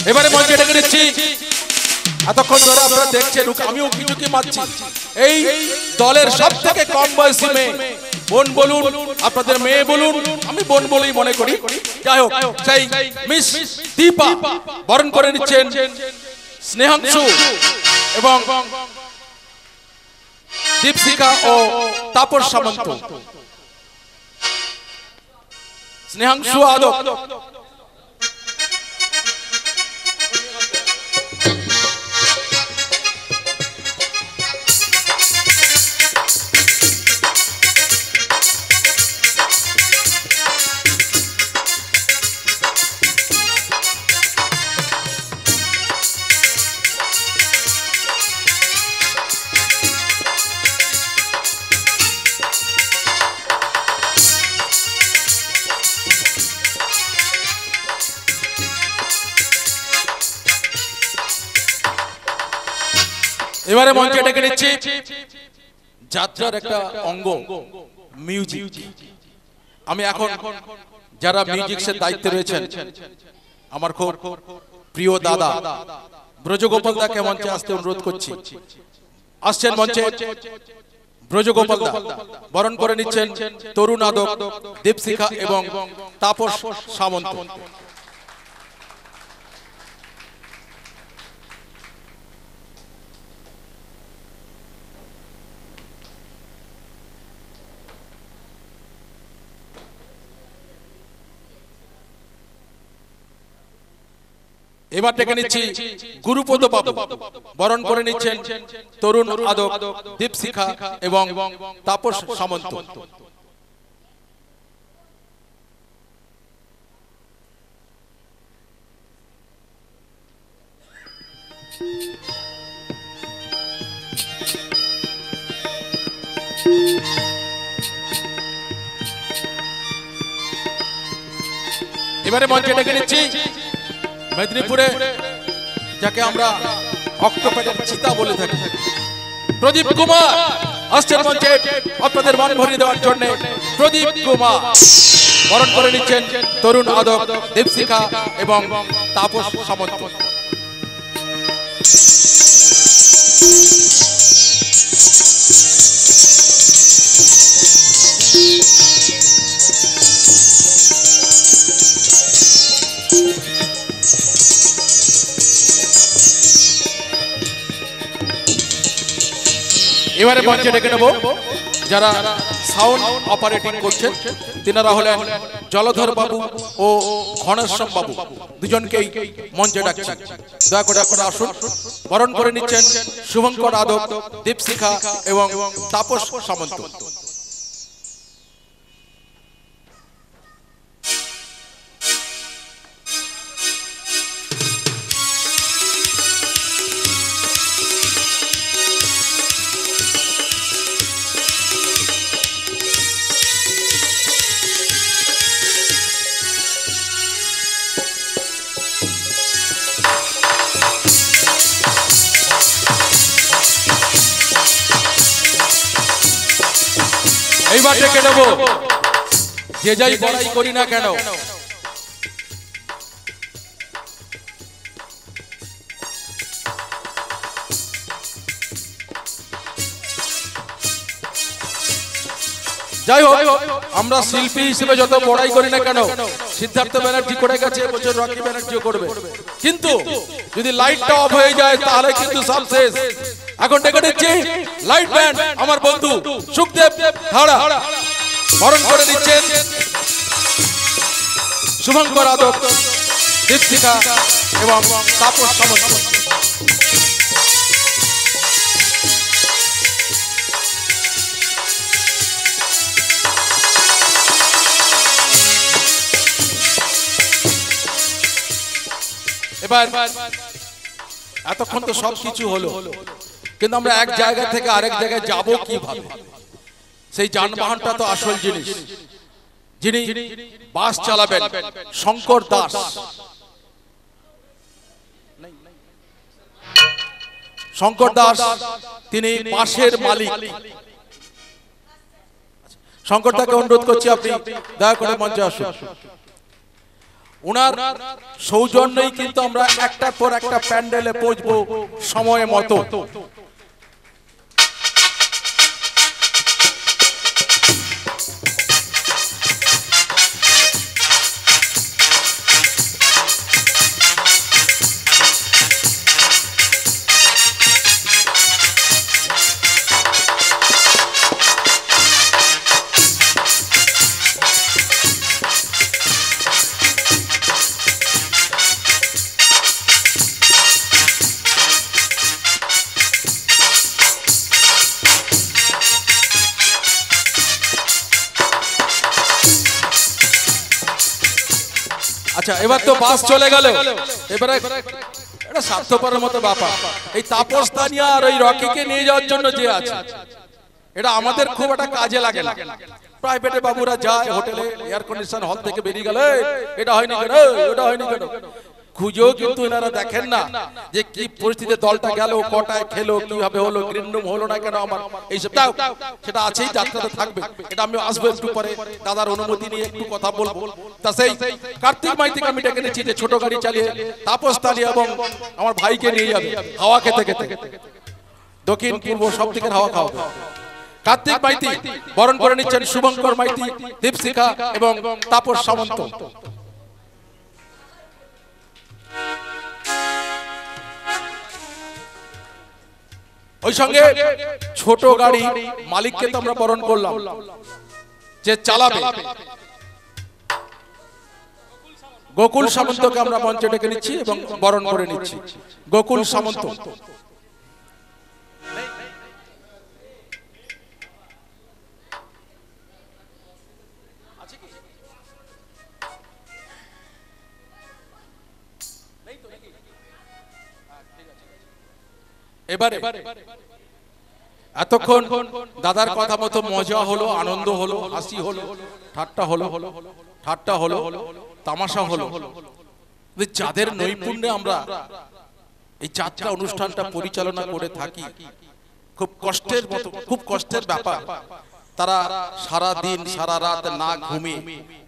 এবারে মঞ্চে ডেকে নিচ্ছি, এতক্ষণ ধরে আপনারা দেখছেন আমিও কিছু কি মারছি, এই দলের সব থেকে কম বয়সী মেয়ে, বোন বলুন আপনাদের মেয়ে বলুন, আমি বোন বলেই মনে করি, যাই হোক সেই মিস দীপা বরণ করে নিচ্ছেন স্নেহাংশু এবং দীপশিখা ও তাপস সামন্ত। স্নেহাংশু আদক এবারে মঞ্চে ডেকে নিচ্ছি যাত্রার একটা অঙ্গ মিউজিক। আমি এখন যারা মিউজিক্সের দায়িত্বে রয়েছেন আমার খুব প্রিয় দাদা ব্রজগোপাল দাকে মঞ্চে আসতে অনুরোধ করছি। আসছেন মঞ্চে ব্রজগোপাল দা, বরণ করে নিচ্ছেন তরুণ আদক দীপশিখা এবং তাপস সামন্ত। এবার ডেকে নিচ্ছি গুরুপদ বাবু, বরণ করে নিচ্ছেন তরুণ আদক দীপশিখা এবং তাপস সামন্ত। এবারে মঞ্চে ডেকে নিচ্ছি মেদিনীপুরে যাকে আমরা অক্টোপাসের চিতা বলে থাকি, প্রদীপ কুমার আসছেন মঞ্চে আপনাদের মন ভরিয়ে দেওয়ার জন্য। প্রদীপ কুমার বরণ করে নিচ্ছেন তরুণ আদক দীপশিখা এবং তাপস সামন্ত। এবারে মঞ্চে ডেকে নেব যারা সাউন্ড অপারেটিং করছেন, তিনারা হলেন জলধর বাবু ও ঘনেশ্বর বাবু, দুজনকেই মঞ্চে ডাকছেন। দয়া করে আপনারা আসুন। বরণ করে নিচ্ছেন শুভঙ্কর আদক দীপশিখা এবং তাপস সামন্ত। এইবার ডেকে নেব যে যাই বড়াই করি না কেন, যাই হোক আমরা শিল্পী হিসেবে যত বড়াই করি না কেন, সিদ্ধার্থ ব্যানার্জি করে গেছে, এবছর রকি ব্যানার্জিও করবে, কিন্তু যদি লাইটটা অফ হয়ে যায় তাহলে কিন্তু সব শেষ। এখন ডেকে নিচ্ছি লাইট ব্যান্ড আমার বন্ধু সুখদেব ধাড়া, বরণ করে দিচ্ছেন শুভঙ্কর আদক দীপশিখা এবং তাপস সামন্ত। এবার এতক্ষণ তো সবকিছু হলো, কিন্তু আমরা এক জায়গা থেকে আরেক জায়গায় যাব কিভাবে, সেই যানবাহনটা তো আসল জিনিস। যিনি বাস চালাবেন শঙ্কর দাস, শঙ্কর দাস তিনি বাসের মালিক। শঙ্কর দাকে অনুরোধ করছি আপনি দয়া করে মঞ্চে আসুন। ওনার সৌজন্যই কিন্তু আমরা একটার পর একটা প্যান্ডেলে পৌঁছবো সময় মতো। আচ্ছা, এবার তো বাস চলে গেল, এবারে এটা স্বার্থপরের মতো ব্যাপার। এই তাপস দানিয়া আর ওই রকিকে নিয়ে যাওয়ার জন্য যে আছে, এটা আমাদের খুব একটা কাজে লাগে না। প্রাইভেটে বাবুরা যায় হোটেলে, এয়ার কন্ডিশন হল থেকে বেরিয়ে গেল, এটা হয়নি কেন, ওটা হয়নি কেন, খুঁজেও কিন্তু এনারা দেখেন না যে কি পরিস্থিতিতে দলটা গেল, কটায় খেলো, কিভাবে হলো, গ্রিন রুম হলো না কেন আমার, এইসব সেটা আছেই, যাত্রাতে থাকবে। এটা আমি আসবো একটু পরে, দাদার অনুমতি নিয়ে একটু কথা বলবো। তা সেই কার্তিক মাইতিকে আমি ডেকে নিচ্ছি যে ছোট গাড়ি চালিয়ে তাপস দানিয়া এবং আমার ভাইকে নিয়ে যাবে হাওয়া খেতে খেতে, দক্ষিণ পূর্ব সব দিকের হাওয়া খাওয়াবে। কার্তিক মাইতি বরণ করে নিচ্ছেন শুভঙ্কর মাইতি, দীপশিখা এবং তাপস সামন্ত। ওই সঙ্গে ছোট গাড়ি মালিককে তো আমরা বরণ করলাম, যে চালাবে গোকুল সামন্তকে আমরা মঞ্চে ডেকে নিচ্ছি এবং বরণ করে নিচ্ছি। গোকুল সামন্ত, এবারে এতক্ষণ দাদার কথা মতো মজা হলো, আনন্দ হলো, হাসি হলো, ঠাট্টা হলো, তামাশা হলো। যাদের নৈপুণ্যে আমরা এই যাত্রা অনুষ্ঠানটা পরিচালনা করে থাকি, খুব কষ্টের মতো, খুব কষ্টের ব্যাপার। তারা সারা দিন সারা রাত না ঘুমিয়ে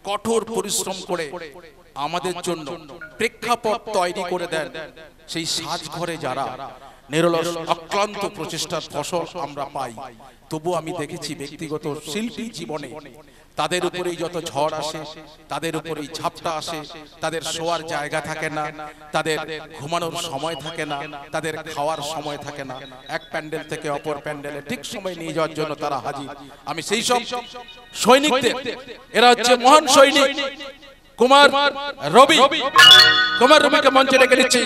কঠোর পরিশ্রম করে আমাদের জন্য প্রেক্ষাপট তৈরি করে দেন। সেই সাজঘরে যারা নিরলস অক্লান্ত প্রচেষ্টার ফসল আমরা পাই। তবু আমি দেখেছি ব্যক্তিগত শিল্পী জীবনে তাদের উপরেই যত ঝড় আসে, তাদের উপরেই ঝাপটা আসে, তাদের শোয়ার জায়গা থাকে না, তাদের ঘুমানোর সময় থাকে না, তাদের খাওয়ার সময় থাকে না। এক প্যান্ডেল থেকে অপর প্যান্ডেলে ঠিক সময় নিয়ে যাওয়ার জন্য তারা হাজির। আমি সেই সব সৈনিকদের, এরা হচ্ছে মহান সৈনিক কুমার রবি, কুমার রবিকে মঞ্চে ডেকে নিচ্ছি,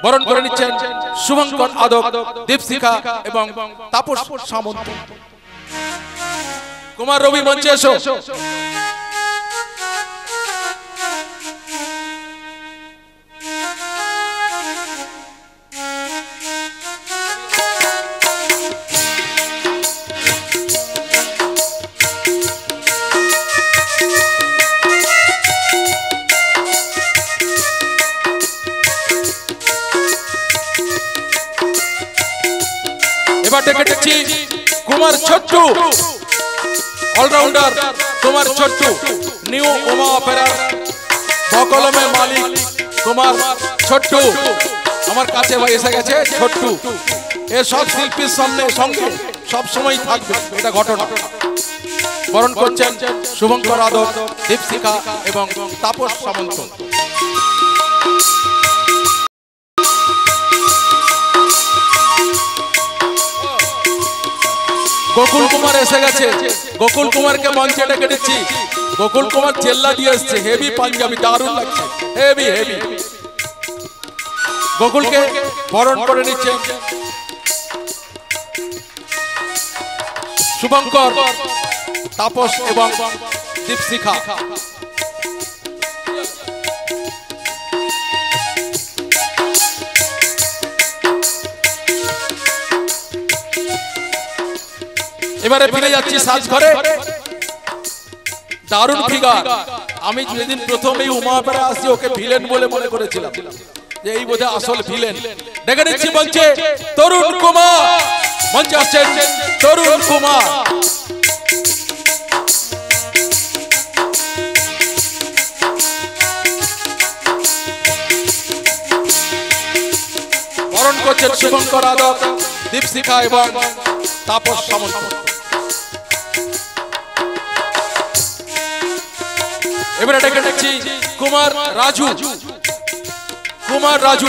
বরণ করে নিচ্ছেন শুভঙ্কর আদক, দীপশিখা এবং তাপস সামন্ত। কুমার রবি মঞ্চে এসো। এবার ডেকে নিচ্ছি কুমার ছোট্টু, অলরাউন্ডার কুমার ছোট্টু, নিউ উমা অপেরার বকলমের মালিক কুমার ছোট্টু আমার কাছে ভাই এসে গেছে। ছোট্টু এ সব শিল্পীর সামনে সঙ্গে সব সময় থাকবে, এটা ঘটনা। বরণ করছেন শুভঙ্কর আদক, দীপশিখা এবং তাপস সামন্ত। গোকুল কুমার এসে গেছে, গোকুল কুমারকে মঞ্চে ডেকে দিচ্ছি। গোকুল কুমার চেল্লা দিয়ে এসছে, হেভি পাঞ্জাবি, দারুণ লাগছে, হেভি হেভি। গোকুলকে বরণ করে নিচ্ছে শুভঙ্কর, তাপস এবং দীপশিখা। এবারে ফিরে যাচ্ছি সাজঘরে। দারুণ ফিগার। আমি যেদিন প্রথম এই উমা অপেরা আসছি, ওকে ভিলেন বলে মনে করেছিলাম, যে এই বোধহয় আসল ভিলেন। ডেকে নিচ্ছি মঞ্চে তরুণ কুমার, মঞ্চে আসছেন তরুণ কুমার। করছেন শুভঙ্কর আদক, দীপশিখা এবং তাপস সামন্ত। এবারে ডেকে নিচ্ছি কুমার রাজু। কুমার রাজু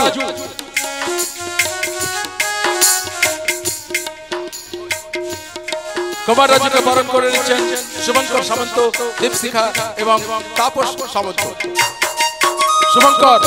কুমার রাজুকে বরণ করে নিচ্ছেন শুভঙ্কর সামন্ত, দীপশিখা এবং তাপস সামন্ত। শুভঙ্কর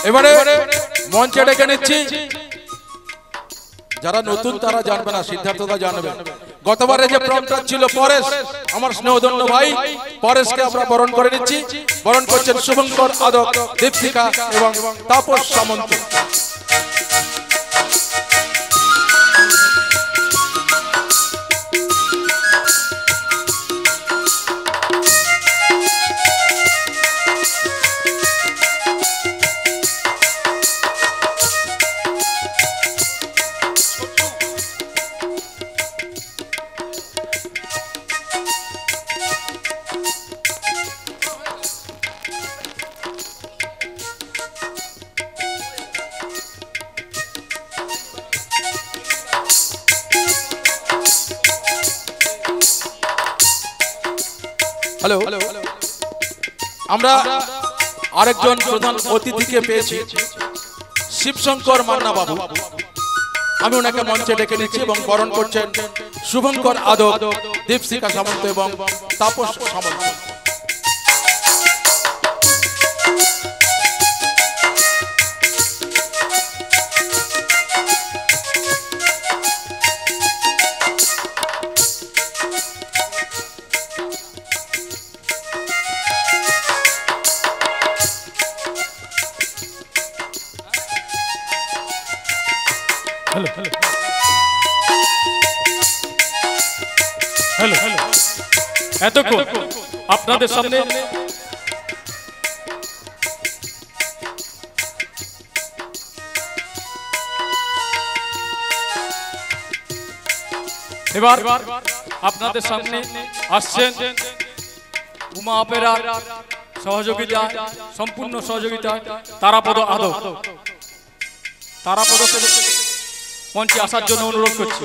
এবারে মঞ্চে ডেকে নিচ্ছি, যারা নতুন তারা জানবে না, সিদ্ধার্থদা জানবে। গতবারে যে প্রমটা ছিল পরেশ, আমার স্নেহধন্য ভাই পরেশকে আমরা বরণ করে নিচ্ছি। বরণ করছেন শুভঙ্কর আদক, দীপশিখা এবং তাপস সামন্ত। হ্যালো, আমরা আরেকজন প্রধান অতিথিকে পেয়েছি, শিবশঙ্কর মান্না বাবু। আমি ওনাকে মঞ্চে ডেকে নিচ্ছি এবং বরণ করছেন শুভঙ্কর আদক, দীপশিখা সামন্ত এবং তাপস সামন্ত।
হ্যালো, এতক্ষণ আপনাদের সামনে এবার আপনাদের সামনে আসছেন উমা অপেরা সহযোগিতা, সম্পূর্ণ সহযোগিতা তারাপদ আদক। তারাপদকে মঞ্চে আসার জন্য অনুরোধ করছি।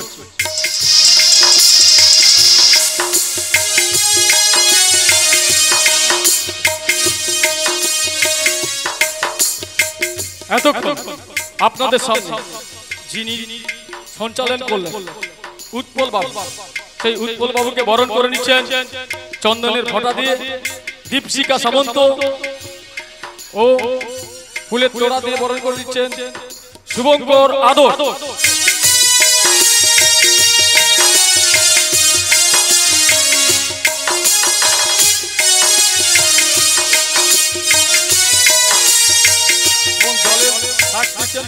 এতক্ষণ আপনাদের সামনে যিনি সঞ্চালন করলেন উৎপল বাবু, সেই উৎপল বাবুকে বরণ করে নিচ্ছেন চন্দনের ফোঁটা দিয়ে দীপশিখা সামন্ত ও ফুলের তোড়া দিয়ে বরণ করে নিচ্ছেন শুভঙ্কর আদক।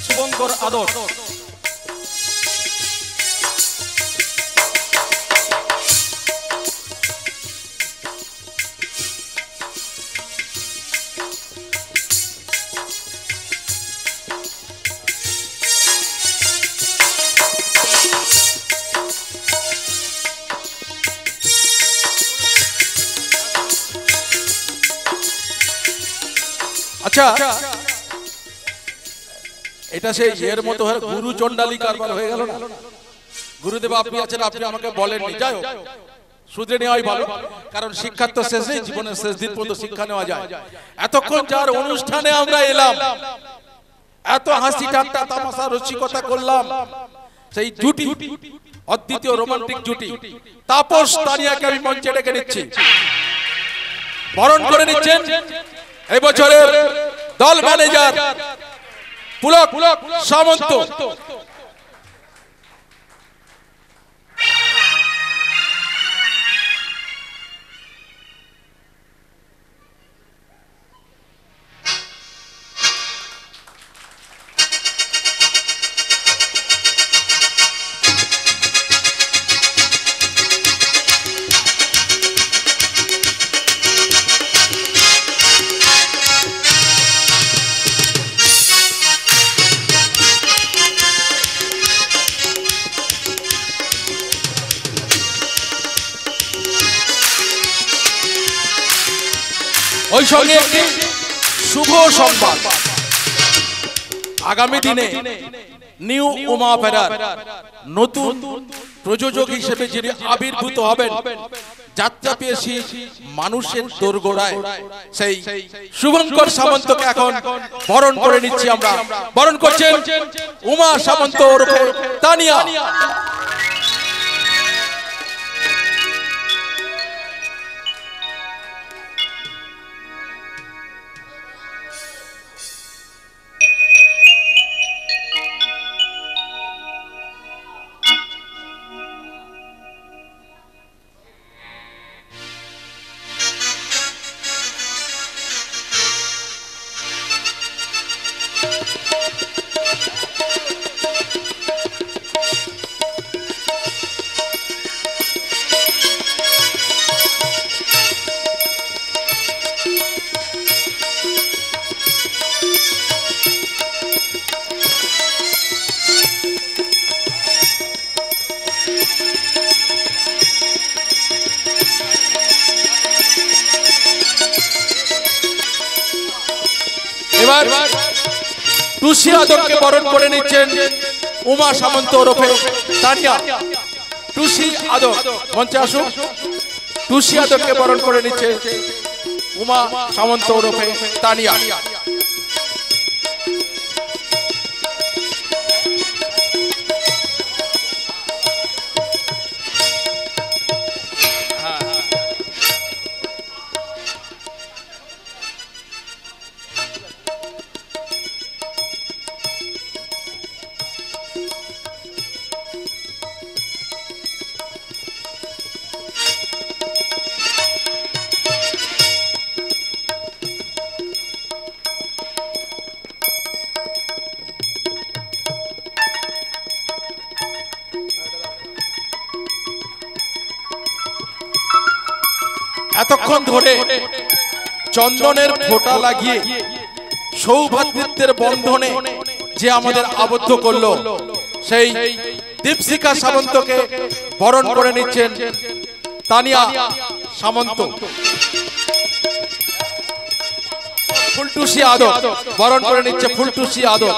শুভঙ্কর আদক
আচ্ছা, এটা সেই এর মতো গুরু চন্ডালী কারবার হয়ে গেল না? গুরুদেব আপনি আছেন, আপনি আমাকে বলেননি, যাই হোক শুধরে নেওয়াই ভালো, কারণ শিক্ষার তো শেষ নেই, জীবনের শেষ দিন পর্যন্ত শিক্ষা নেওয়া যায়। এতক্ষণ যার অনুষ্ঠানে আমরা এলাম, এত হাসি ঠাট্টা তামাশা রসিকতা করলাম, সেই জুটি, অদ্বিতীয় রোমান্টিক জুটি তাপস তানিয়াকে আমি মঞ্চে ডেকে নিচ্ছি। বরণ করে নিচ্ছেন এবছরের দল ম্যানেজার পুলক সামন্ত। ওই সঙ্গে একটি শুভ সংবাদ, আগামী দিনে নিউ উমা অপেরার নতুন প্রযোজক হিসেবে যিনি আবির্ভূত হবেন, যাত্রা পেয়েছি মানুষের দোরগোড়ায়, সেই শুভঙ্কর সামন্তকে এখন বরণ করে নিচ্ছি আমরা। বরণ করছেন উমা সামন্ত ওরফে তানিয়া। এবার টুসি আদককে বরণ করে নিচ্ছেন উমা সামন্ত ওরফে তানিয়া। টুসি আদক মঞ্চে আসুন। টুসি আদককে বরণ করে নিচ্ছে উমা সামন্ত ওরফে তানিয়া। এতক্ষণ ধরে চন্দনের ফোঁটা লাগিয়ে সৌভাতৃত্বের বন্ধনে যে আমাদের আবদ্ধ করলো, সেই দীপশিখা সামন্তকে বরণ করে নিচ্ছেন তানিয়া সামন্ত। ফুলটুসি আদক বরণ করে নিচ্ছে ফুলটুসি আদক।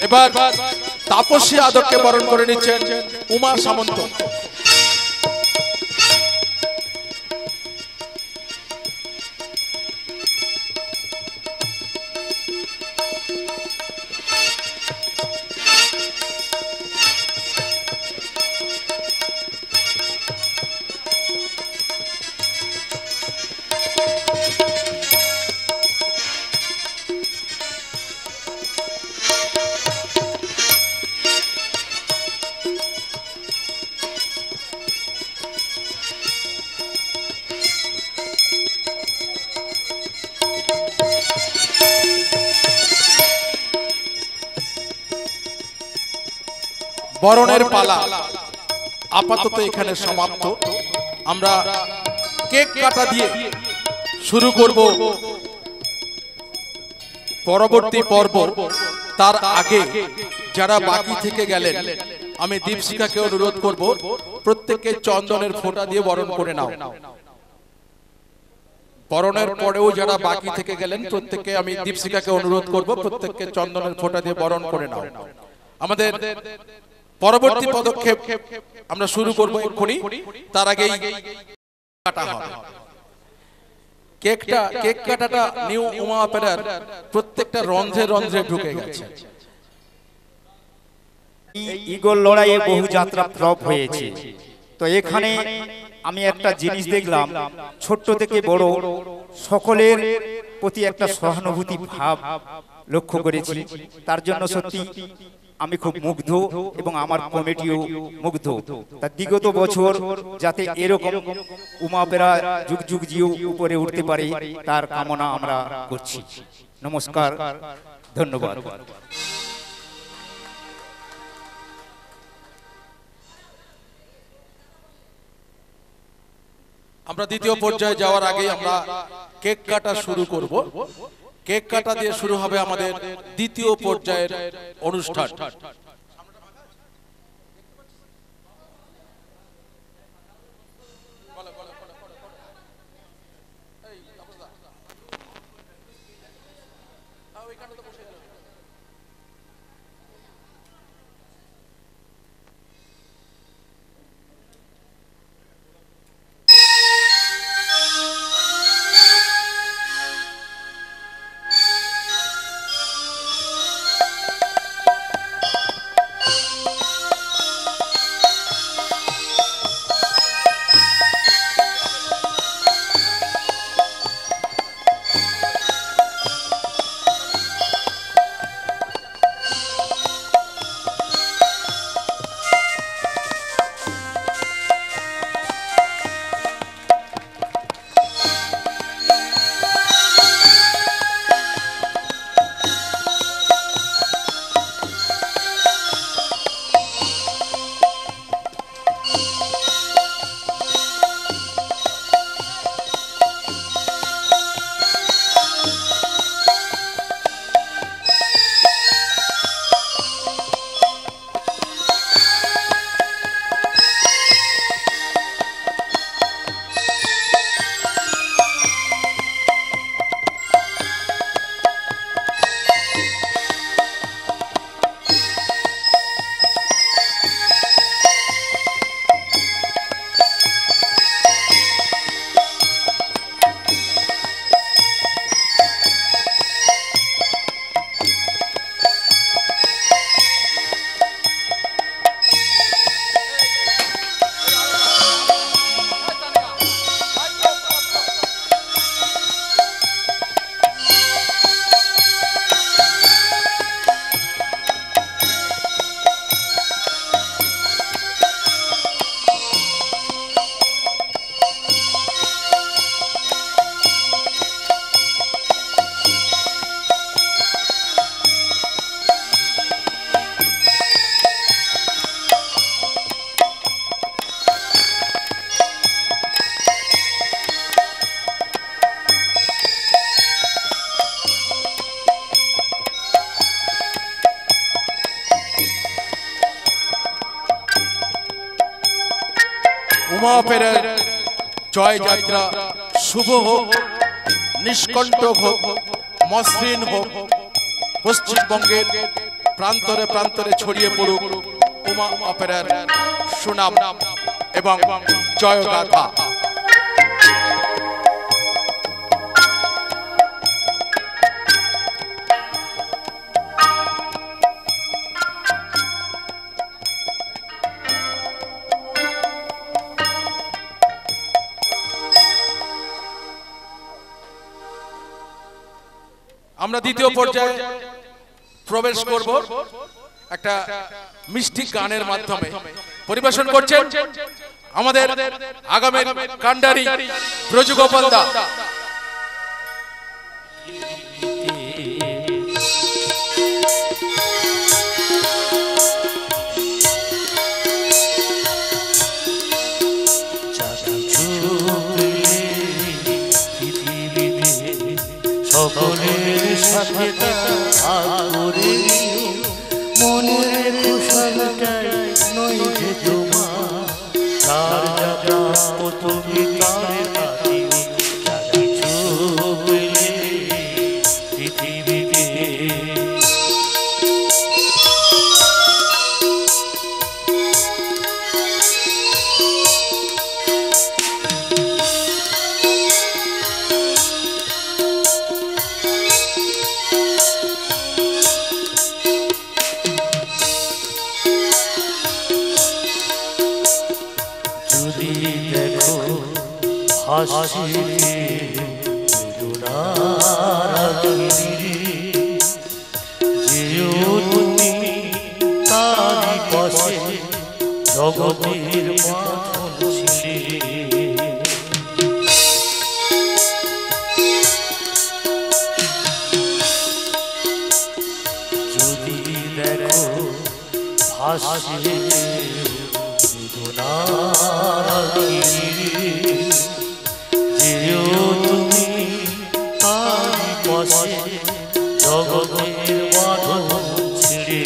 এবার তাপসী আদককে বরণ করে নিচ্ছেন উমা সামন্ত। বরণের পালা আপাতত এখানে সমাপ্ত। আমরা কেক কাটা দিয়ে শুরু করব পরবর্তী পর্ব। তার আগে যারা বাকি থেকে গেলেন, আমি দীপশিখাকে অনুরোধ করব প্রত্যেককে চন্দনের ফোঁটা দিয়ে বরণ করে নাও। বরণের পরেও যারা বাকি থেকে গেলেন প্রত্যেককে আমি দীপশিখাকে অনুরোধ করব প্রত্যেককে চন্দনের ফোঁটা দিয়ে বরণ করে নাও। আমাদের পরবর্তী পদক্ষেপ আমরা শুরু করব এক্ষুনি। তার আগেই কাটা হবে কেক কাটাটা নিউ উমা অপেরার প্রত্যেকটা রন্ধ্রে রন্ধ্রে ঢুকে গেছে।
ঈগল লড়াইয়ে বহু যাত্রা ফ্লপ হয়েছে, তো এখানে আমি একটা জিনিস দেখলাম, ছোট্ট থেকে বড় সকলের প্রতি একটা সহানুভূতি ভাব লক্ষ্য করেছি। তার জন্য সত্যি আমি খুব মুগ্ধ এবং আমার কমিটিও মুগ্ধ। তার বিগত বছর যাতে এরকম উমা অপেরা যুগ যুগ জিও উপরে উঠতে পারে তার কামনা আমরা করছি। নমস্কার, ধন্যবাদ।
আমরা দ্বিতীয় পর্যায়ে যাওয়ার আগে আমরা কেক কাটা শুরু করব। কেক কাটা দিয়ে শুরু হবে আমাদের দ্বিতীয় পর্যায়ের অনুষ্ঠান। উমা অপেরার জয় যাত্রা শুভ হোক, নিষ্কণ্টক হোক, মসৃণ হোক, পশ্চিমবঙ্গের প্রান্তরে প্রান্তরে ছড়িয়ে পড়ুক উমা অপেরার সুনাম এবং জয়গাথা। আমরা দ্বিতীয় পর্যায়ে প্রবেশ করব একটা মিষ্টি গানের মাধ্যমে। পরিবেশন করছেন আমাদের আগামীর কান্ডারি ব্রজগোপাল দা।
সকলের সাথে মনের কুশলটাই নই যে তোমার, তার জায়গা তুমি তার কাছে পৃথিবীতে। জগতের যদি দেখো ভাসে জগতের বাঁধন ছিঁড়ে।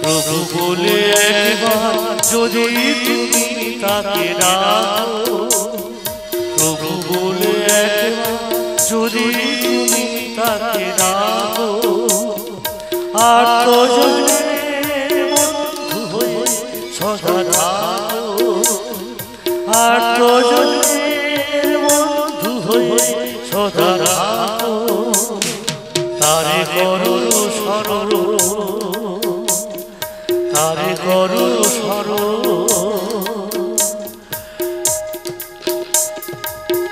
প্রভু বলে একবার যদি তুমি তাকে ডাকো, প্রভু বলে একবার যদি তুমি তাকে ডাকো, আর তো জন্মের বন্ধু হয়ে সদা থাকো, আর তো জন্মের বন্ধু হয়ে সদা থাকো। তারে করো সরল, তারে করো সরল,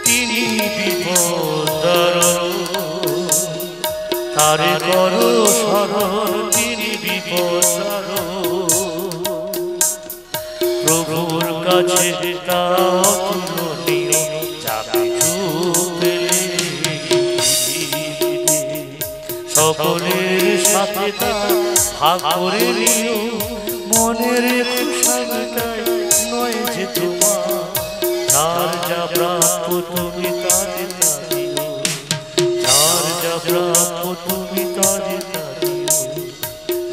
তিনি বিপদারণ। তারে করো সরল, তিনি বিপদারণ। প্রভুর কাছে তা অতুলনীয়, যা কিছু পেলে সকলের সাথে তা ভাগ করে নিও। মনের খুশালটাই নয় যে তোমার, যার যা প্রাপ্য তুমি তারে তা দিও, যার যা প্রাপ্য তুমি তারে তা দিও,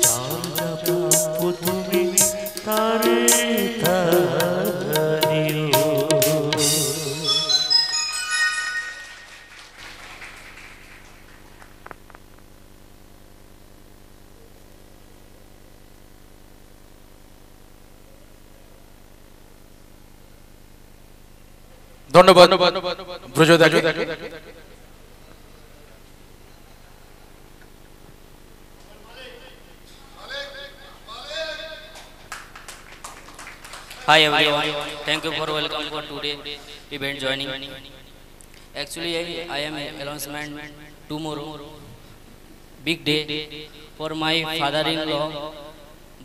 যার যা প্রাপ্য তুমি তারে তা দিও।
ধন্যবাদ ব্রজদাকে।
Hi everyone, thank you for welcome for today event joining. Actually, I am announcement tomorrow, big day for my father-in-law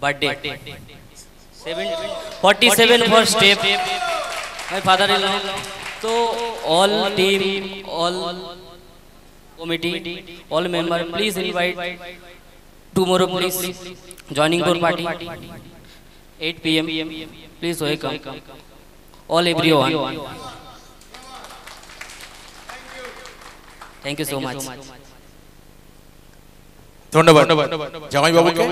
birthday. 47 first step, my father-in-law. So all team, all committee, all member, please invite tomorrow, please joining for party 8 PM. Please welcome all everyone. Thank you so much.
ধন্যবাদ জামাই বাবুকে।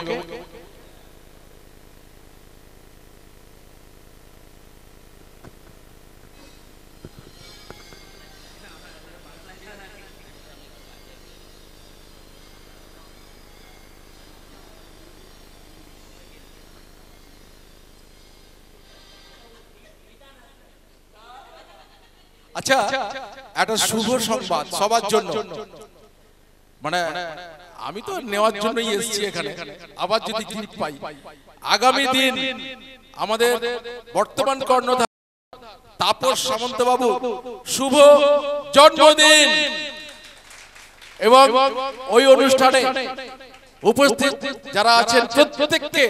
আচ্ছা, একটা শুভ সংবাদ সবার জন্য, মানে আমি তো নেওয়ার জন্যই এসেছি এখানে, আবার যদি গিফট পাই। আগামী দিন আমাদের বর্তমান কর্ণধার তাপস সামন্ত বাবু শুভ জন্মদিন, এবং ওই অনুষ্ঠানে উপস্থিত যারা আছেন প্রত্যেককে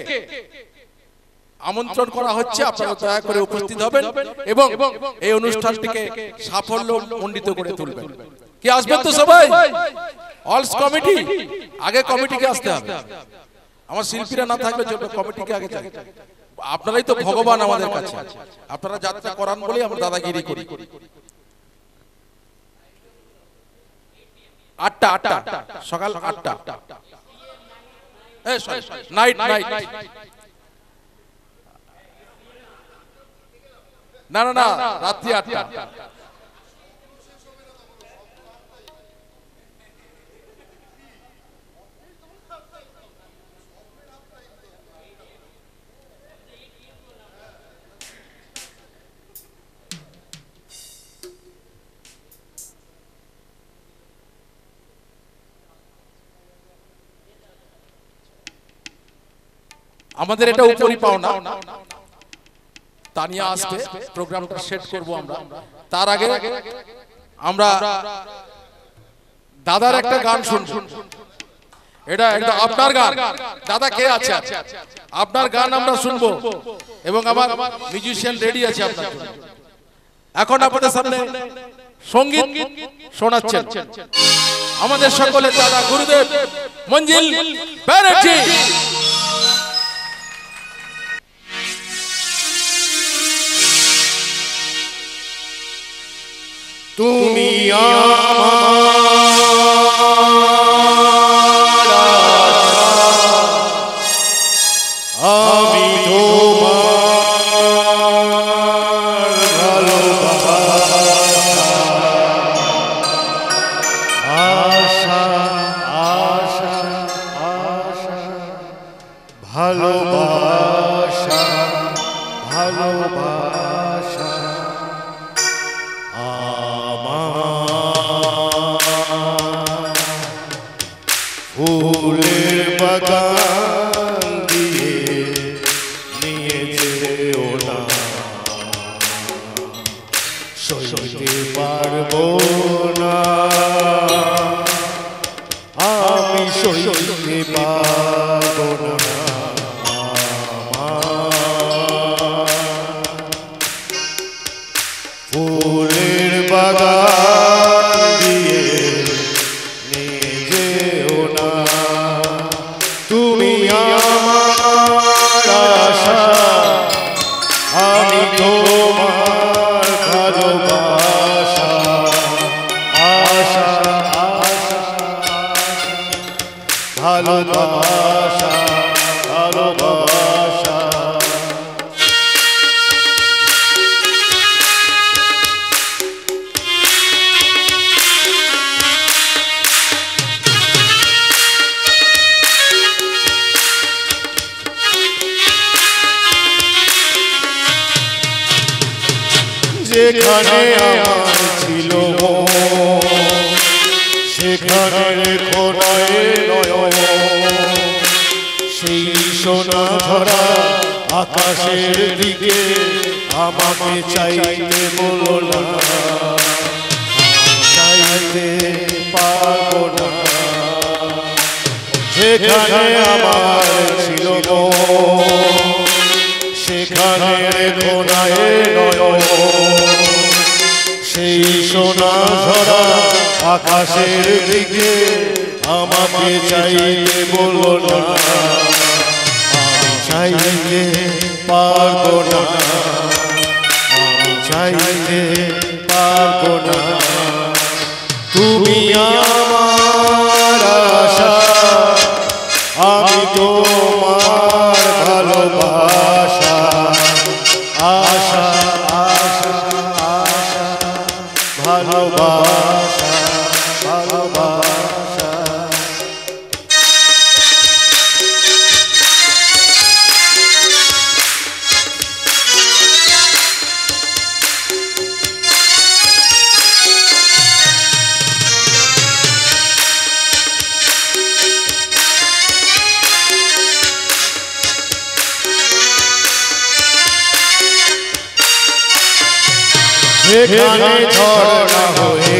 আমন্ত্রণ করা হচ্ছে। আপনারা দয়া করে উপস্থিত হবেন এবং এই অনুষ্ঠানটিকে সাফল্য মণ্ডিত করে তুলবেন। কি আসবেন তো সবাই? অলস কমিটি, আগে কমিটিকে আসতে হবে। আমার শিল্পীরা না থাকলে কমিটিকে আগে চাই। আপনারাই তো ভগবান আমাদের কাছে, আপনারা যাত্রা করান বলেই আমরা দাদাগিরি করি। 8টা সকাল 8টা, নাইট না রাত্রি 8টা। আমাদের এটা উপরি পাওনা। তানিয়া আসবে, প্রোগ্রামটা সেট করব আমরা। তার আগে আমরা দাদার একটা গান শুনবো। এটা একদম আপনার গান। দাদা কে আছে? আপনার গান আমরা শুনবো এবং আমার মিউজিশিয়ান রেডি আছে আপনার জন্য। এখন আপনাদের সামনে সঙ্গীত শোনাচ্ছেন আমাদের সকলের দাদা গুরুদেব মঞ্জিল ব্যানার্জি।
তুমি আমার ফুলের বাগান দিয়ে নিয়ে যেও না, সইতে পারবো না, আমি সইতে পারবো না। ফুলের বাগান দিয়ে নিয়ে যেও না, তুমি আমার আশা, আমি তোমার ভালোবাসা, আশা ভালোবাসা ভালোবাসা। যেখানে আমার ছিল সেখানে রেখো নয়, সেই সোনা ধরা আকাশের দিকে আমাকে চাইতে বলো না, চাইতে পারবো না। যেখানে আমার ছিল সেখানে রেখো নয়, সেই সোনা ঝরা আকাশের দিকে আমাকে চাইতে বলো না, আমি চাইতে পারবো না, আমি চাইতে পারবো না। তুমি আমার আশা, আমি তোমার ভালোবাসা, আশা আশা আশা ভালোবাসা ভালোবাসা। যেখানে ঝরনা হয়ে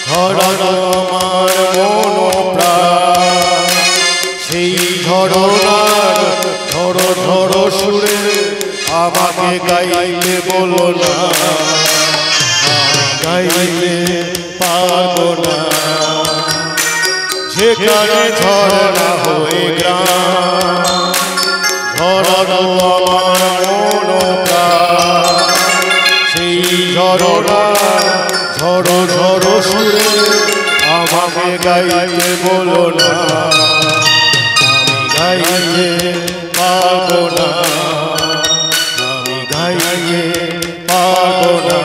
ঝরানো আমার মন প্রাণ, সেই ঝরনার ঝড়ো ঝড়ো সুরে আমাকে গাইতে বলো না, গাইতে পারবো না। যেখানে ঝরনা হয়ে ঝরানো আমার মন প্রাণ, সেই ঝরনা ঝড়ো ঝড়ো সুরে আমাকে গাইতে বলো না, আমি গাইতে পারবো না, আমি গাইতে পারবো না।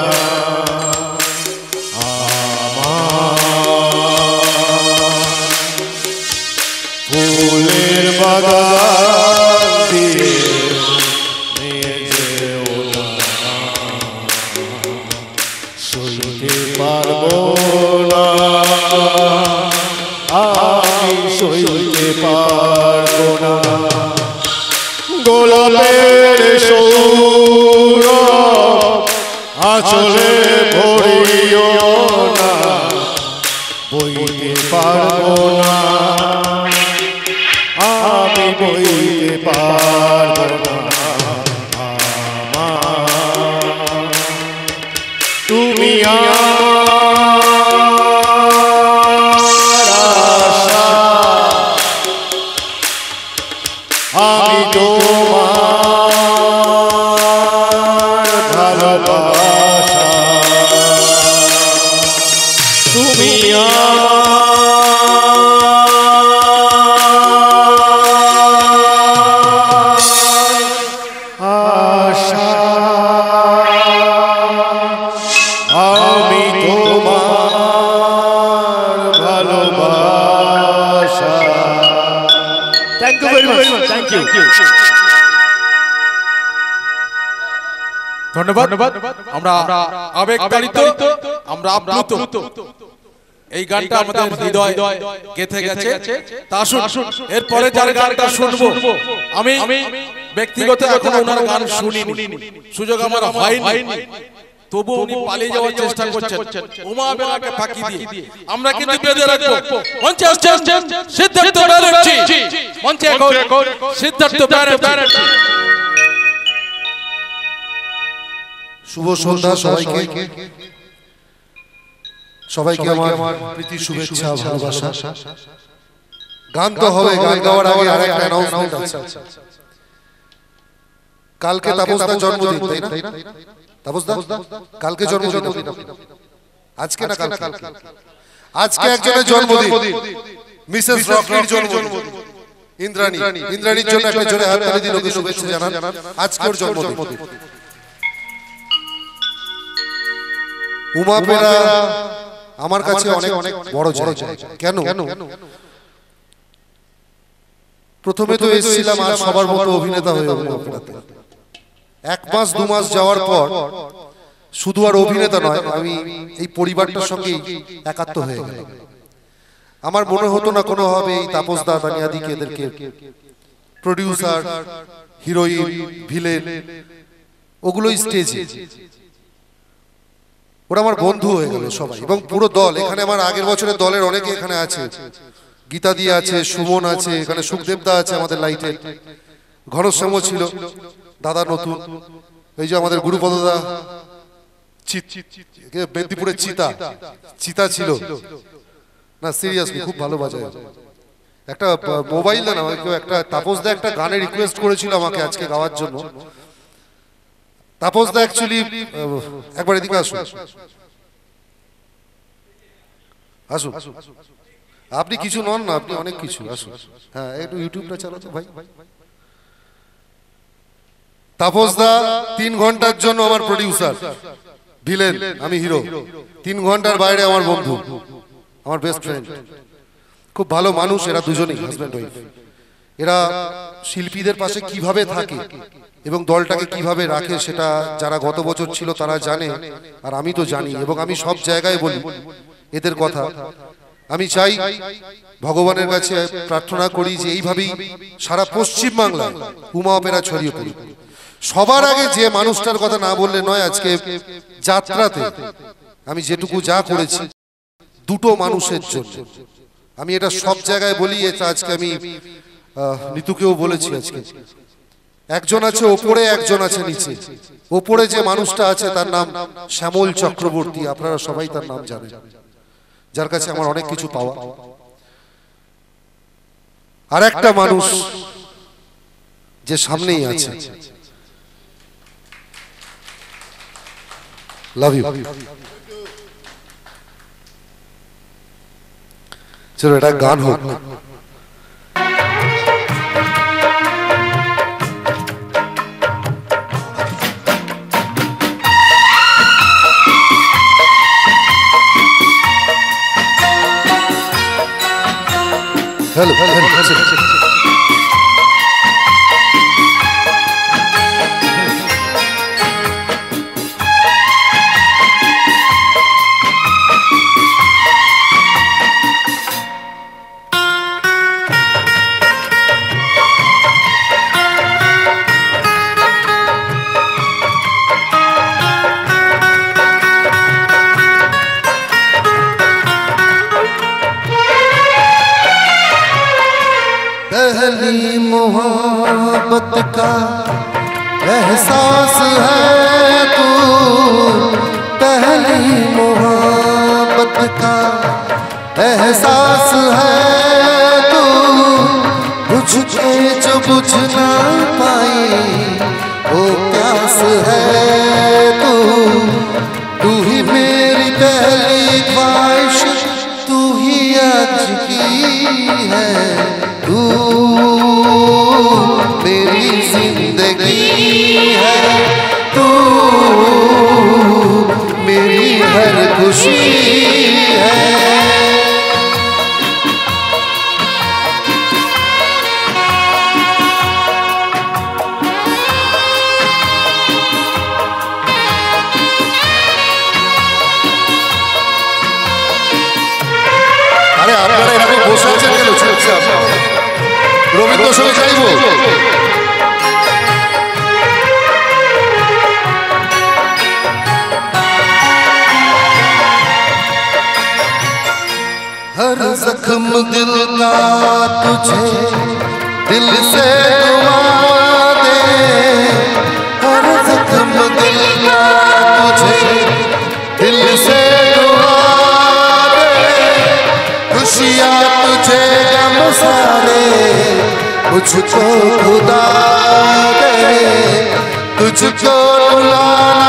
ফুলের বাগান দিয়ে নিয়ে যেও না, সইতে পারবো না, আমি সইতে পারবো না। গোলাপের সৌরভ আঁচলে ভরিও না, বইতে পারবো না, আমি বইতে পারবো না। তুমি আমার আশা, আমি তোমার ভালোবাসা, তুমি আশা, আমি তোমার ভালোবাসা। Thank you very much, thank you.
ধন্যবাদ। আমরা আবেগতাড়িত, আমরা আপ্লুত। এই গানটা আমাদের হৃদয় গেঁথে গেছে। তা আসুন এরপরে যার গানটা শুনবো, আমি ব্যক্তিগত এখন ওনার গান শুনিনি, সুযোগ আমার হয়নি, তবু উনি পালিয়ে যাওয়ার চেষ্টা করছেন উমা বেলাকে ফাঁকি দিয়ে। আমরা কিন্তু বেঁধে রাখবো। মঞ্চে আসছেন সিদ্ধার্থ ব্যানার্জি, মঞ্চে এখন সিদ্ধার্থ ব্যানার্জি।
শুভ সন্ধ্যা সবাইকে, সবাইকে আমার প্রীতি শুভেচ্ছা ভালোবাসা। গান তো হবে, গান গাওয়ার আগে আরেকটা অ্যানাউন্সমেন্ট আছে। কালকে তাপসদার জন্মদিন, তাই না? তাপসদা কালকে জন্মদিন, আজকে না কালকে? আজকে একজনের জন্মদিন, মিসেস রকির জন্মদিন, ইন্দ্রাণী। ইন্দ্রাণীর জন্য একটা জোরে হাততালি দিন, ওকে শুভেচ্ছা জানান, আজকে ওর জন্মদিন। উমা পেরা আমার কাছে অনেক অনেক বড় জায়গা। কেন? প্রথমে তো এসেছিলাম আর সবার মতো অভিনেতা হয়ে উমা পেরাতে। 1 মাস 2 মাস যাওয়ার পর শুধু আর অভিনেতা নয়, আমি এই পরিবারটার সঙ্গে একাত্ম হয়ে গেলাম। আমার মনে হতো না কোনোভাবে এই তাপসদা দানিয়াদিকে এদেরকে প্রডিউসার, হিরোইন, ভিলেন ওগুলোই স্টেজে, ওরা আমার বন্ধু হয়ে গেল সবাই, এবং পুরো দল। এখানে আমার আগের বছরের দলের অনেকে এখানে আছে, গীতা দি আছে, সুমন আছে, এখানে সুখদেবদা আছে, আমাদের লাইটের ঘনশ্যাম ছিল, দাদা নতুন, এই যে আমাদের গুরুপদদা, মেদিনীপুরের চিতা ছিল না, সিরিয়াসলি খুব ভালো বাজায়। একটা মোবাইল দেন আমাকে, একটা তাপসদা একটা গানে রিকোয়েস্ট করেছিল আমাকে আজকে গাওয়ার জন্য। তাপসদা অ্যাকচুয়ালি একবার এদিকে আসুন, আসুন, আপনি কিছু নন না, আপনি অনেক কিছু, আসুন। হ্যাঁ, একটু ইউটিউবটা চালাতে ভাই। তাপসদা 3 ঘন্টার জন্য আমার প্রডিউসার, ভিলেন, আমি হিরো। 3 ঘন্টার বাইরে আমার বন্ধু, আমার বেস্ট ফ্রেন্ড, খুব ভালো মানুষ। এরা দুজনেই হাজব্যান্ড ওয়াইফ। এরা শিল্পীদের পাশে কিভাবে থাকে এবং দলটাকে কিভাবে রাখে সেটা যারা গত বছর ছিল তারা জানে, আর আমি তো জানি, এবং আমি সব জায়গায় বলি এদের কথা। আমি চাই, ভগবানের কাছে প্রার্থনা করি যে এইভাবেই সারা পশ্চিম বাংলায় উমা অপেরা ছড়িয়ে পড়ুক। সবার আগে যে মানুষটার কথা না বললে নয়, আজকে যাত্রাতে আমি যেটুকু যা করেছি 2 মানুষের জন্য, আমি এটা সব জায়গায় বলি। এটা আজকে আমি নিতুকেও বলেছি, আজকে একজন আছে ওপরে, একজন আছে নিচে। ওপরে যে মানুষটা আছে তার নাম শ্যামল চক্রবর্তী, আপনারা সবাই তার নাম জানেন, যার কাছে আমার অনেক কিছু পাওয়া। আর একটা মানুষ যে সামনেই আছে, লাভ ইউ। চলো এটা গান হোক। हेलो पहली मोहब्बत का एहसास है तू, पहली मोहब्बत का एहसास है तू, बुझके जो बुझ ना पाई वो प्यास है तू, तू ही मेरी पहली ख्वाहिश, तू ही आज की है, तू मेरी जिंदगी है, तू मेरी हर खुशी है। আরে আপনারা এরকম বসে আছেন কেন চুপচাপ? রবীন্দ্রসঙ্গীত গাইবো?
हर जख्म दिल का तुझे दिल से दुआ दे, हर जख्म दिल का तुझे दिल से दुआ दे, खुशियाँ तुझे गम सारे मुझको खुदा दे, तुझको रुला ना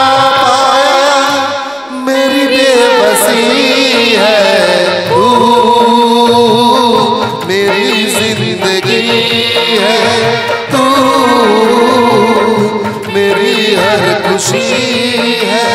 पाया मेरी बेबसी है, मेरी जिंदगी है तू, मेरी हर खुशी है।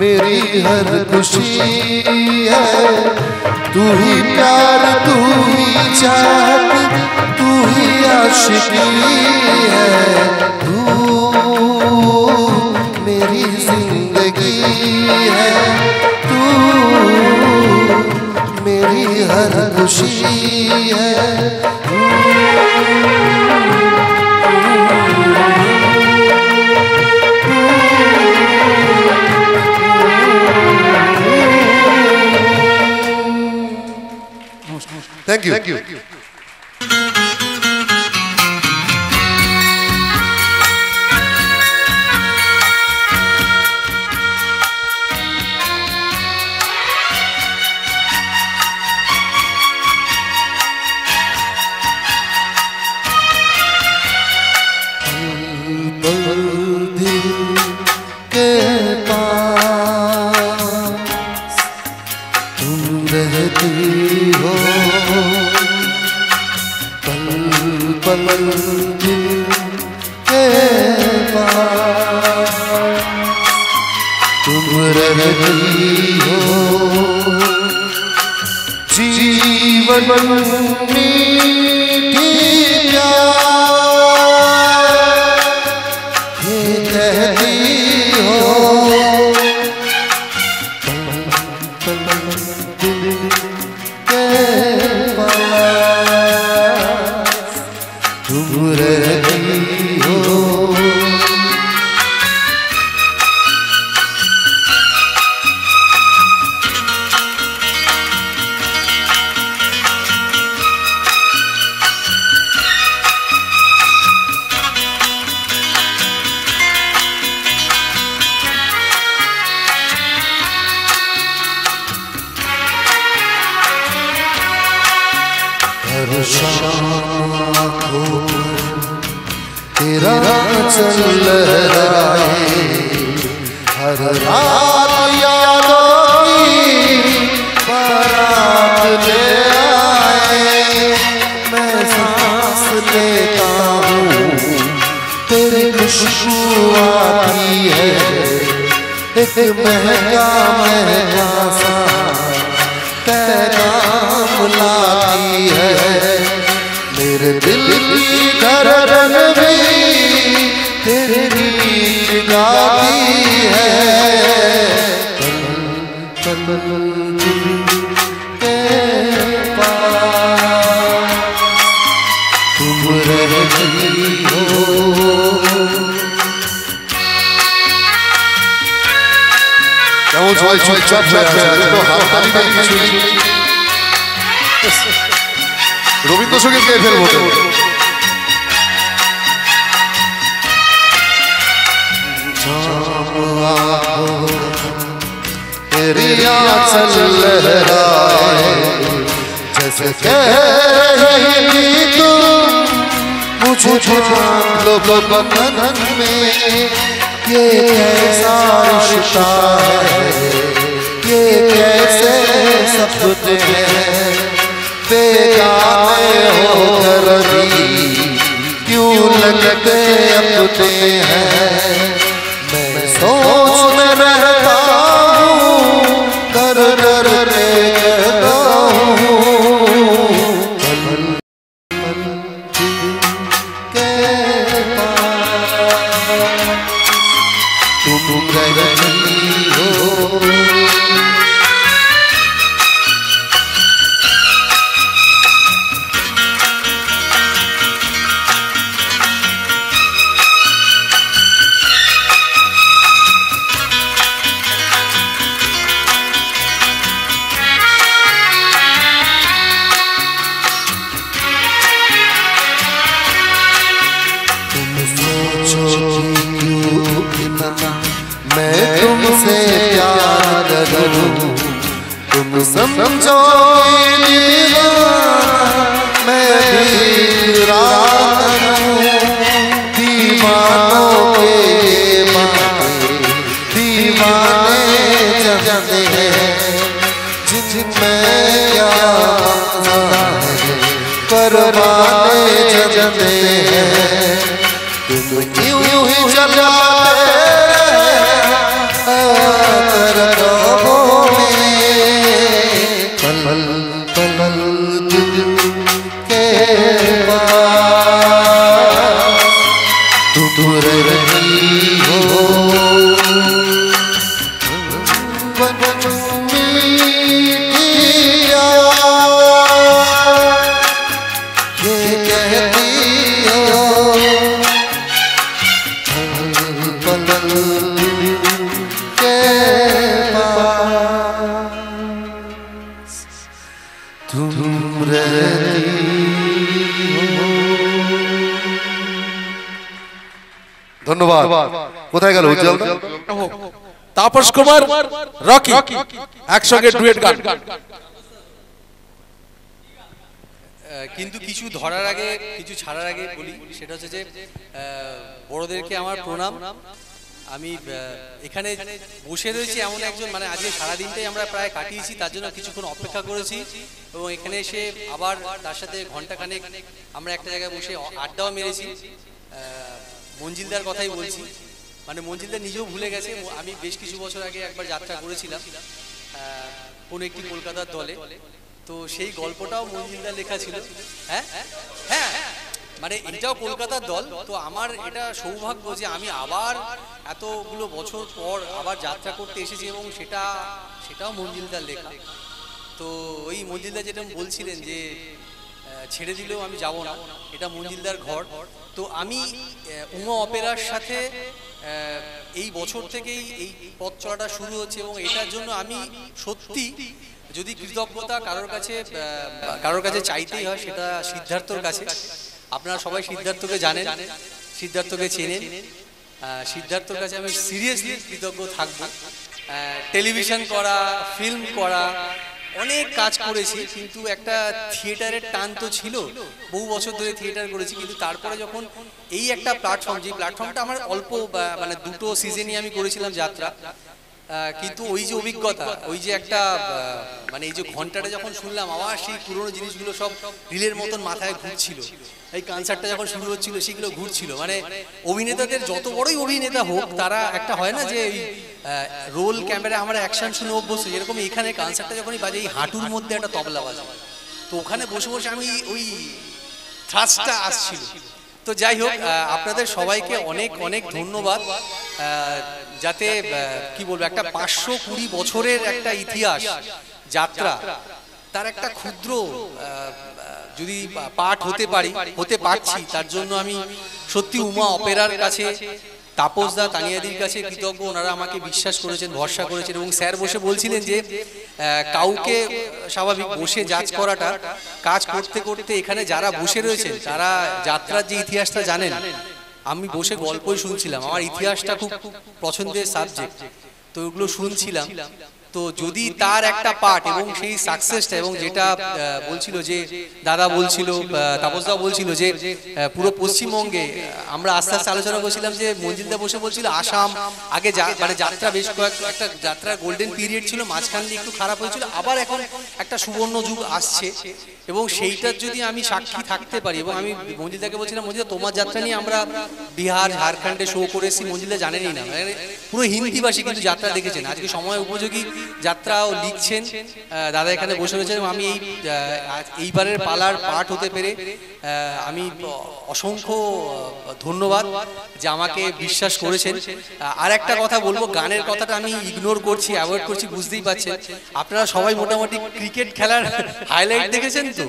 मेरी हर खुशी है, तू ही प्यार, तू ही चाहत, तू ही आशिकी है, तू मेरी जिंदगी है, तू मेरी हर खुशी है।
Thank you. রবীন্দ্রসঙ্গীত গেয়ে ফেলবো।
तेरी आंचल लहराए जैसे कहेगी तुम मुझे बांध लो बंधन में, ये कैसा रिश्ता है, ये कैसे सपने हैं, बेगाने होकर भी क्यों लगते अपने हैं। मैं सोच में रहता हूँ
तुम रही हो। मैं तुमसे प्यार करूं, तुम समझो मैं दीवानों के दीवाने जाते हैं जिनमें क्या करवाने जाते हैं। तुम यूं ही चलाते ধন্যবাদ। কোথায় গেল উজ্জ্বল?
তাপস কুমার রকি একসঙ্গে ডুয়েট গান।
কিন্তু কিছু ধরার আগে কিছু ছাড়ার আগে বলি, সেটা হচ্ছে যে বড়দেরকে আমার প্রণাম। আমি এখানে বসে রয়েছি এমন একজন, মানে আজকে সারাদিনটাই আমরা প্রায় কাটিয়েছি, তার জন্য কিছুক্ষণ অপেক্ষা করেছি এবং এখানে এসে আবার তার সাথে ঘন্টাখানেক আমরা একটা জায়গায় বসে আড্ডাও মেরেছি। মঞ্জিলদার কথাই বলছি, মানে মঞ্জিলদার নিজেও ভুলে গেছে। আমি বেশ কিছু বছর আগে একবার যাত্রা করেছিলাম কোনো একটি কলকাতার দলে, তো সেই গল্পটাও মঞ্জিলদার লেখা ছিল। হ্যাঁ হ্যাঁ, মানে এটাও কলকাতার দল। তো আমার এটা সৌভাগ্য যে আমি আবার এতগুলো বছর পর আবার যাত্রা করতে এসেছি এবং সেটাও মঞ্জিলদার লেখা। তো ওই মঞ্জিলদার যেটা বলছিলেন যে ছেড়ে দিলেও আমি যাব না, এটা মঞ্জিলদার ঘর। তো আমি উমা অপেরার সাথে এই বছর থেকেই এই পথ চলাটা শুরু হচ্ছে এবং এটার জন্য আমি সত্যি যদি কৃতজ্ঞতা কারোর কাছে চাইতেই হয়, সেটা সিদ্ধার্থর কাছে। আপনারা সবাই সিদ্ধার্থকে জানেন, সিদ্ধার্থকে চেনেন। সিদ্ধার্থর কাছে আমি সিরিয়াসলি কৃতজ্ঞ থাকব। টেলিভিশন করা, ফিল্ম করা, অনেক কাজ করেছি, কিন্তু একটা থিয়েটারের টান তো ছিল। বহু বছর ধরে থিয়েটার করেছি, কিন্তু তারপরে যখন এই একটা প্ল্যাটফর্ম, যে প্ল্যাটফর্মটা আমার অল্প মানে দুটো সিজনই আমি করেছিলাম যাত্রা, কিন্তু ওই যে অভিজ্ঞতা, ওই যে একটা মানে এই যে ঘন্টাটা যখন শুনলাম, আবার সেই পুরোনো জিনিসগুলো সব রিলের মতন মাথায় ঘুরছিল। এই কনসার্টটা যখন শুরু হচ্ছিল সেগুলো ঘুরছিল। মানে অভিনেতাদের যত বড়ই অভিনেতা হোক, তারা একটা হয় না যে এই রোল ক্যামেরা আমরা অ্যাকশন শুনে অভ্যস্ত, যেরকম এখানে কনসার্টটা যখনই বাজে এই হাঁটুর মধ্যে একটা তবলা বাজে, তো ওখানে বসে বসে আমি ওই থ্রাস্টটা আসছিল। তো যাই হোক, আপনাদের সবাইকে অনেক অনেক ধন্যবাদ। যাতে কি বলবো, একটা 520 বছরের একটা ইতিহাস যাত্রা, তার একটা ক্ষুদ্র যদি পাঠ হতে পারছি, তার জন্য আমি সত্যি উমা অপেরার কাছে, তাপসদা, তানিয়াদির কাছে কৃতজ্ঞ। ওনারা আমাকে বিশ্বাস করেছেন, ভরসা করেছেন এবং স্যার বসে বলছিলেন যে কাউকে স্বাভাবিক বসে জাজ করাটা, কাজ করতে করতে এখানে যারা বসে রয়েছেন তারা যাত্রার যে ইতিহাসটা জানেন। আমি বসে গল্পই শুনছিলাম, আমার ইতিহাসটা খুব পছন্দের সাবজেক্ট, তো ওগুলো শুনছিলাম। তো যদি তার একটা পার্ট এবং সেই সাকসেসটা, এবং যেটা বলছিল যে দাদা বলছিল, তাপসদা বলছিল যে পুরো পশ্চিমবঙ্গে আমরা আস্তে আস্তে আলোচনা করছিলাম যে মঞ্জিলদা বসে বলছিল আসাম আগে মানে যাত্রা বেশ একটা যাত্রার গোল্ডেন পিরিয়ড ছিল, মাঝখান দিয়ে একটু খারাপ হয়েছিল, আবার এখন একটা সুবর্ণ যুগ আসছে এবং সেইটার যদি আমি সাক্ষী থাকতে পারি। এবং আমি মঞ্জিলদাকে বলছিলাম, মঞ্জিলদা তোমার যাত্রা নিয়ে আমরা বিহার ঝাড়খণ্ডে শো করেছি, মঞ্জিলদা জানেনই না, মানে পুরো হিন্দিভাষী কিন্তু যাত্রা দেখেছেন। আজকে সময় উপযোগী যাত্রাও লিখছেন, দাদা এখানে বসে রয়েছেন এবং আমি এইবারের পালার পার্ট হতে পেরে আমি অসংখ্য ধন্যবাদ যে আমাকে বিশ্বাস করেছেন। আর একটা কথা বলবো, গানের কথাটা আমি ইগনোর করছি, অ্যাভয়েড করছি, বুঝতেই পারছেন। আপনারা সবাই মোটামুটি ক্রিকেট খেলার হাইলাইট দেখেছেন তো?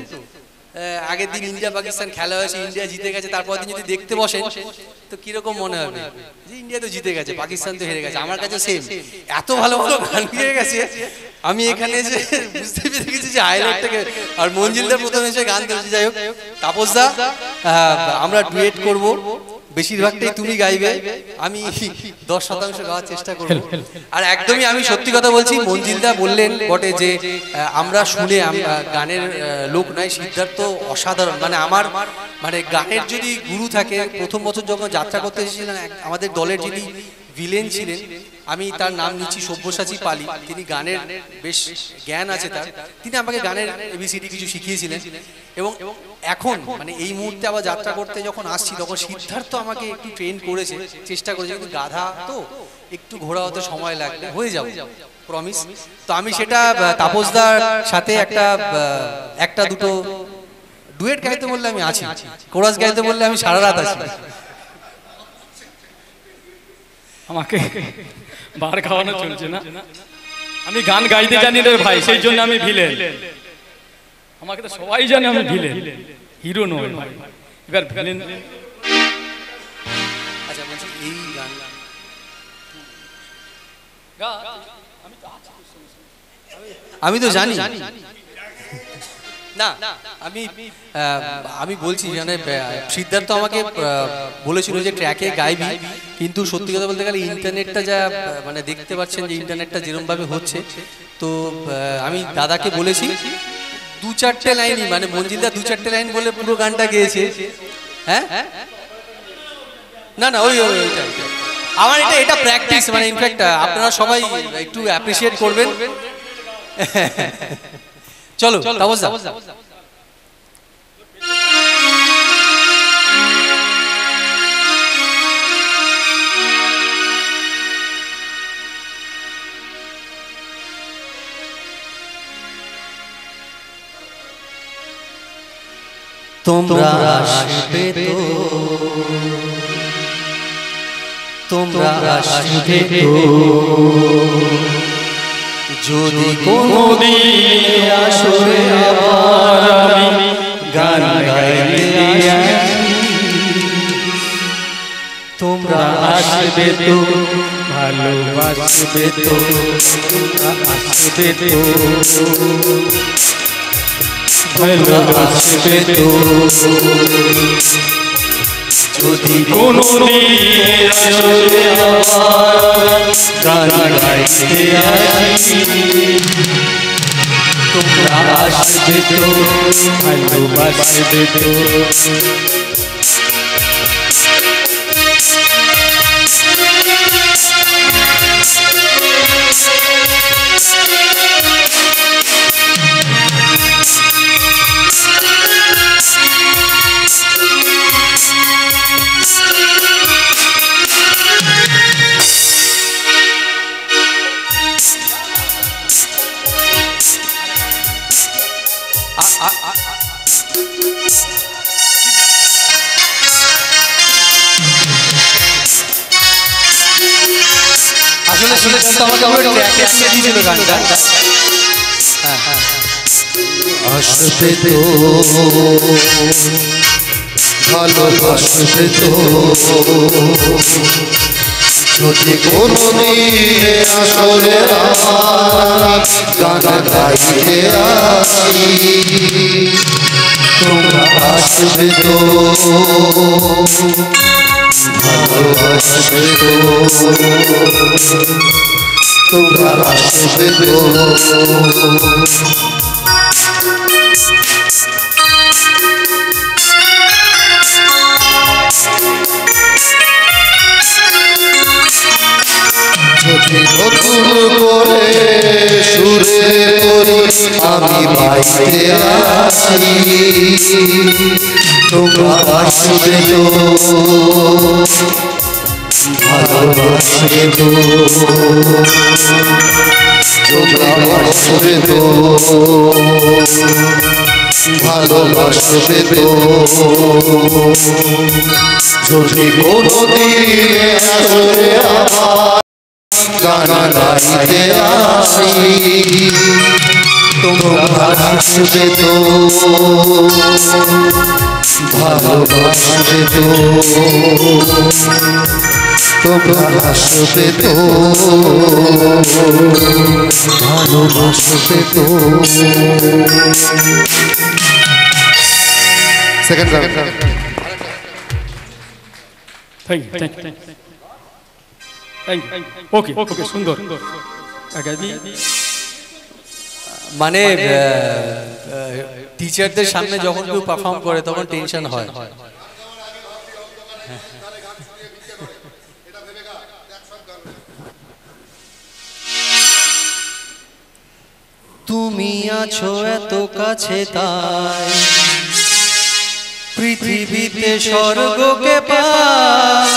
আগের দিন ইন্ডিয়া পাকিস্তান খেলা হয়েছে, ইন্ডিয়া জিতে গেছে, তারপর দিন যদি দেখতে বসেন তো কিরকম মনে হবে যে ইন্ডিয়া তো জিতে গেছে, পাকিস্তান তো হেরে গেছে। আমার কাছে সেম, এত ভালো ভালো গান গেয়ে গেছে, আমি এখানে এসে বুঝতে পেরে গেছি যে হাইলাইটটাকে। আর মঞ্জিলদার প্রথমে এসে গান তুলছে। যাই হোক, তাপসদা আমরা ডুয়েট করব, বেশিরভাগটাই তুমি গাইবে, আমি 10% গাওয়ার চেষ্টা করব। আর একদমই আমি সত্যি কথা বলছি, মঞ্জিলদা বললেন বটে যে আমরা শুনে গানের লোক নয়, সিদ্ধার্থ অসাধারণ। মানে আমার মানে গানের যদি গুরু থাকে, প্রথম বছর যখন যাত্রা করতে এসেছিলেন আমাদের দলের যিনি ভিলেন ছিলেন, আমি তার নাম নিচ্ছি সব্যসাচী পালি, তিনি গানের বেশ জ্ঞান আছে তার, তিনি আমাকে গানের এবিসিডি কিছু শিখিয়েছিলেন। এবং এখন মানে এই মুহূর্তে আবার যাত্রা করতে যখন আসছি, তখন সিদ্ধার্থ আমাকে একটু ট্রেন করেছে, চেষ্টা করেছে, কিন্তু গাধা তো একটু ঘোরা হতে সময় লাগবে, হয়ে যাবে প্রমিস। তো আমি সেটা তাপসদার সাথে একটা দুটো ডুয়েট গাইতে বললে আমি আছি, কোরাস গাইতে বললে আমি সারা রাত আছি।
আমাকে বার খাওয়ানো চলছে না, আমি গান গাইতে জানি রে ভাই, সেই জন্য আমি ভিলেন। আমাকে তো সবাই জানে আমি ভিলেন, হিরো নয় ভাই। এবার ভিলেন
আচ্ছা বলছি এই গান আমি তো জানি না, আমি বলছি মানে সিদ্ধার্থ আমাকে বলেছিল যে ট্র্যাকে গাইবি, কিন্তু সত্যি কথা বলতে গেলে ইন্টারনেটটা যা মানে দেখতে পাচ্ছেন যে ইন্টারনেটটা যেরকমভাবে হচ্ছে, তো আমি দাদাকে বলেছি 2-4টে লাইনই, মানে মঞ্জিলদা 2-4টে লাইন বলে পুরো গানটা গেয়েছে। হ্যাঁ না ওই আমার এটা প্র্যাকটিস, মানে ইনফ্যাক্ট আপনারা সবাই একটু অ্যাপ্রিসিয়েট করবেন। চলো তাপসদা।
তোমরা আসবে তো, তোমরা আসবে তো, যদি কোনদিন আসরে আবার আমি গান গাইতে আসি, তোমরা আসবে তো, ভালোবাসবে তো, তোমরা আসবে তো, ভালোবাসবে তো, যদি কোনদিন আসরে আবার গান গাইতে আসি, তোমরা আসবে তো, ভালোবাসবে তো।
আসলে আমাকে আমার ট্র্যাকে দিয়েছিল গানটা।
আসবে তো, ভালোবাসবে তো, যদি কোনদিন আসরে আমার গান গাইতে আসি, তোমরা আসবে তো, ভালোবাসবে তো, তোমরা আসবে তো। যদি নতুন করে সুরে করি আমি বাইতে আসি, তোমরা আসবে তো, ভালোবাসবে তো, তোমরা আসবে তো, ভালোবাসবে তো যদি কোনদিন আসবে আমার গান গাইতে আসি তোমরা ভালোবাসবে তো ভালোবাসবে তো তোমরা হাসবে তো ভালোবাসবে তো second round
thank you okay okay সুন্দর
মানে টিচারদের সামনে যখন কেউ পারফর্ম করে তখন টেনশন হয়। তুমি আছো এত কাছে তাই পৃথিবীতে স্বর্গকে পাই।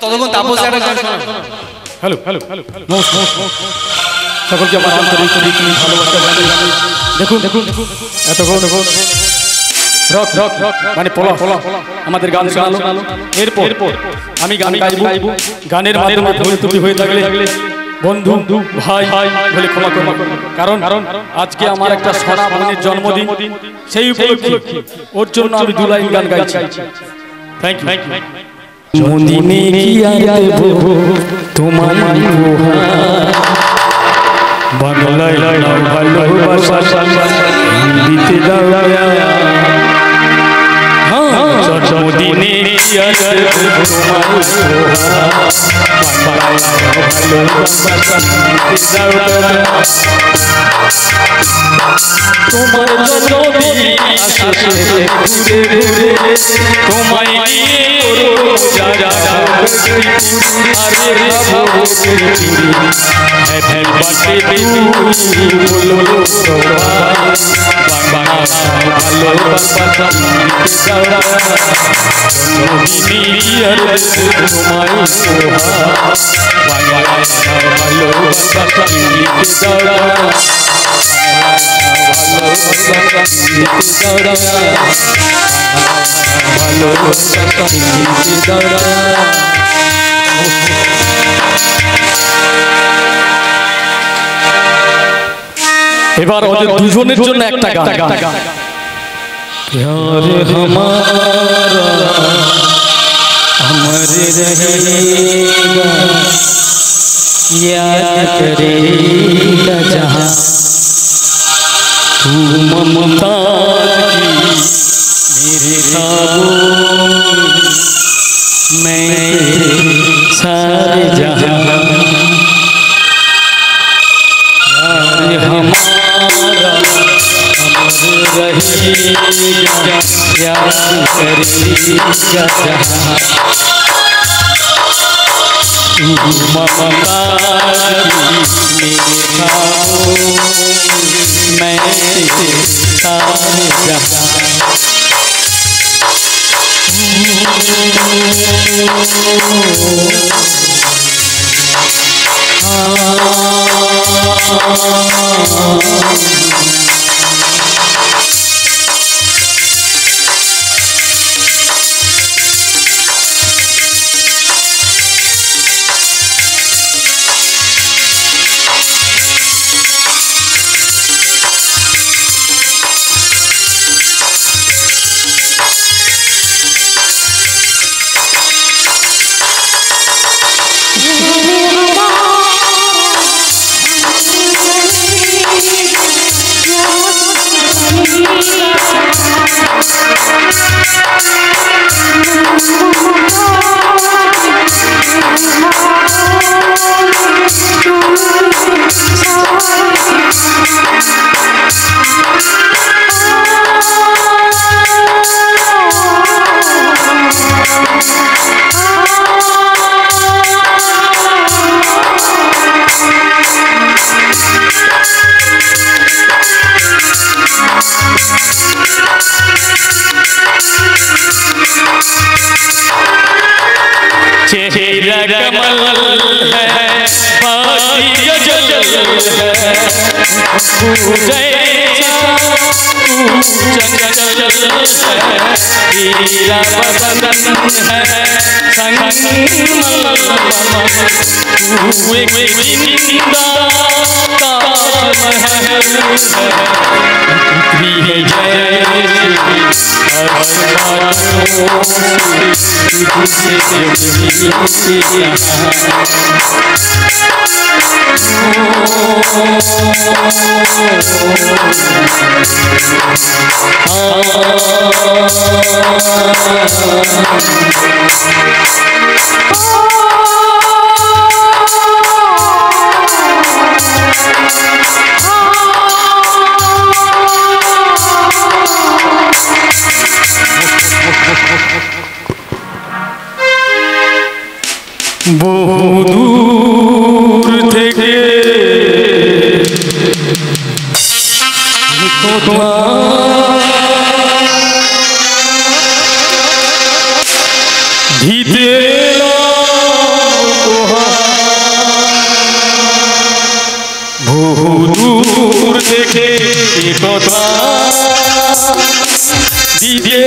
ততক্ষণ তাপস একটা গান শোনান।
হ্যালো হ্যালো হ্যালো সকলকে আমার আন্তরিক ভালোবাসা জানাই। দেখুন দেখুন এতক্ষণ রক রক রক মানে পোলা পোলা আমাদের গান শোনালো। এরপর আমি গান গাইব। গানের মাধ্যমে ভুল ত্রুটি হয়ে থাকলে বন্ধু ভাই বলে ক্ষমা করবো, কারণ আজকে আমার একটা সোনা বোনের জন্মদিন, সেই উপলক্ষে ওর জন্য আমি 2 লাইন গান গাইছি। Thank you. মদিনে গিয়া দেব তোমার বাংলায় ভালোবাসা দিতে দাও জন্মদিনে গিয়া দেব তোমার ভালোবাসা দিতে দাও তোমার জন্মদিন আসে ঘুরে ঘুরে তোমায় নিয়ে করো যারা আরে ভাবো হ্যাপি বার্থডে বলো ভালোবাসা দিতে দাও জন্মদিনে তোমায় ভালোবাসা দিতে দাও এবার ওদের দুজনের জন্য একটা গান। प्यार हमारा अमर रहेगा, याद करेगा जहाँ तू ममता की मेरे ख्वाबों में, मैं सारे जहाँ प्यार हमारा रहेगा, याद करेगा जहाँ तू ममता की मेरे ख्वाबों मैं सारे जहाँ चेहरा कमल है बाती गजल है हीरा बदन है संगमल जिंदा ताजमहल है বহু দূর থেকে ভিতে বহু দূর থেকে কথা দিতে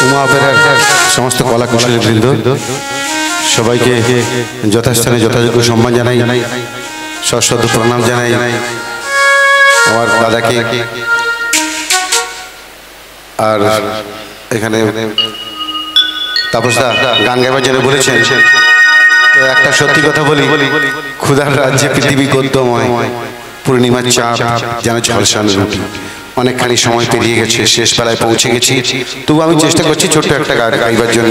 উমা অপেরার সমস্ত কলাকুশলীবৃন্দ সবাইকে যথাস্থানে যথাযোগ্য সম্মান জানাই, সশ্রদ্ধ প্রণাম জানাই। আমার দাদাকে আর এখানে তাপসদা গান গাইবার জন্য বলেছেন। তো একটা সত্যি কথা বলি, ক্ষুধার রাজ্যে পৃথিবী গদ্যময়, পূর্ণিমার চাপ যেন ঝলসানো রুটি। অনেকখানি সময় পেরিয়ে গেছে, শেষ বেলায় পৌঁছে গেছি, তবু আমি চেষ্টা করছি ছোট্ট একটা গান গাইবার জন্য।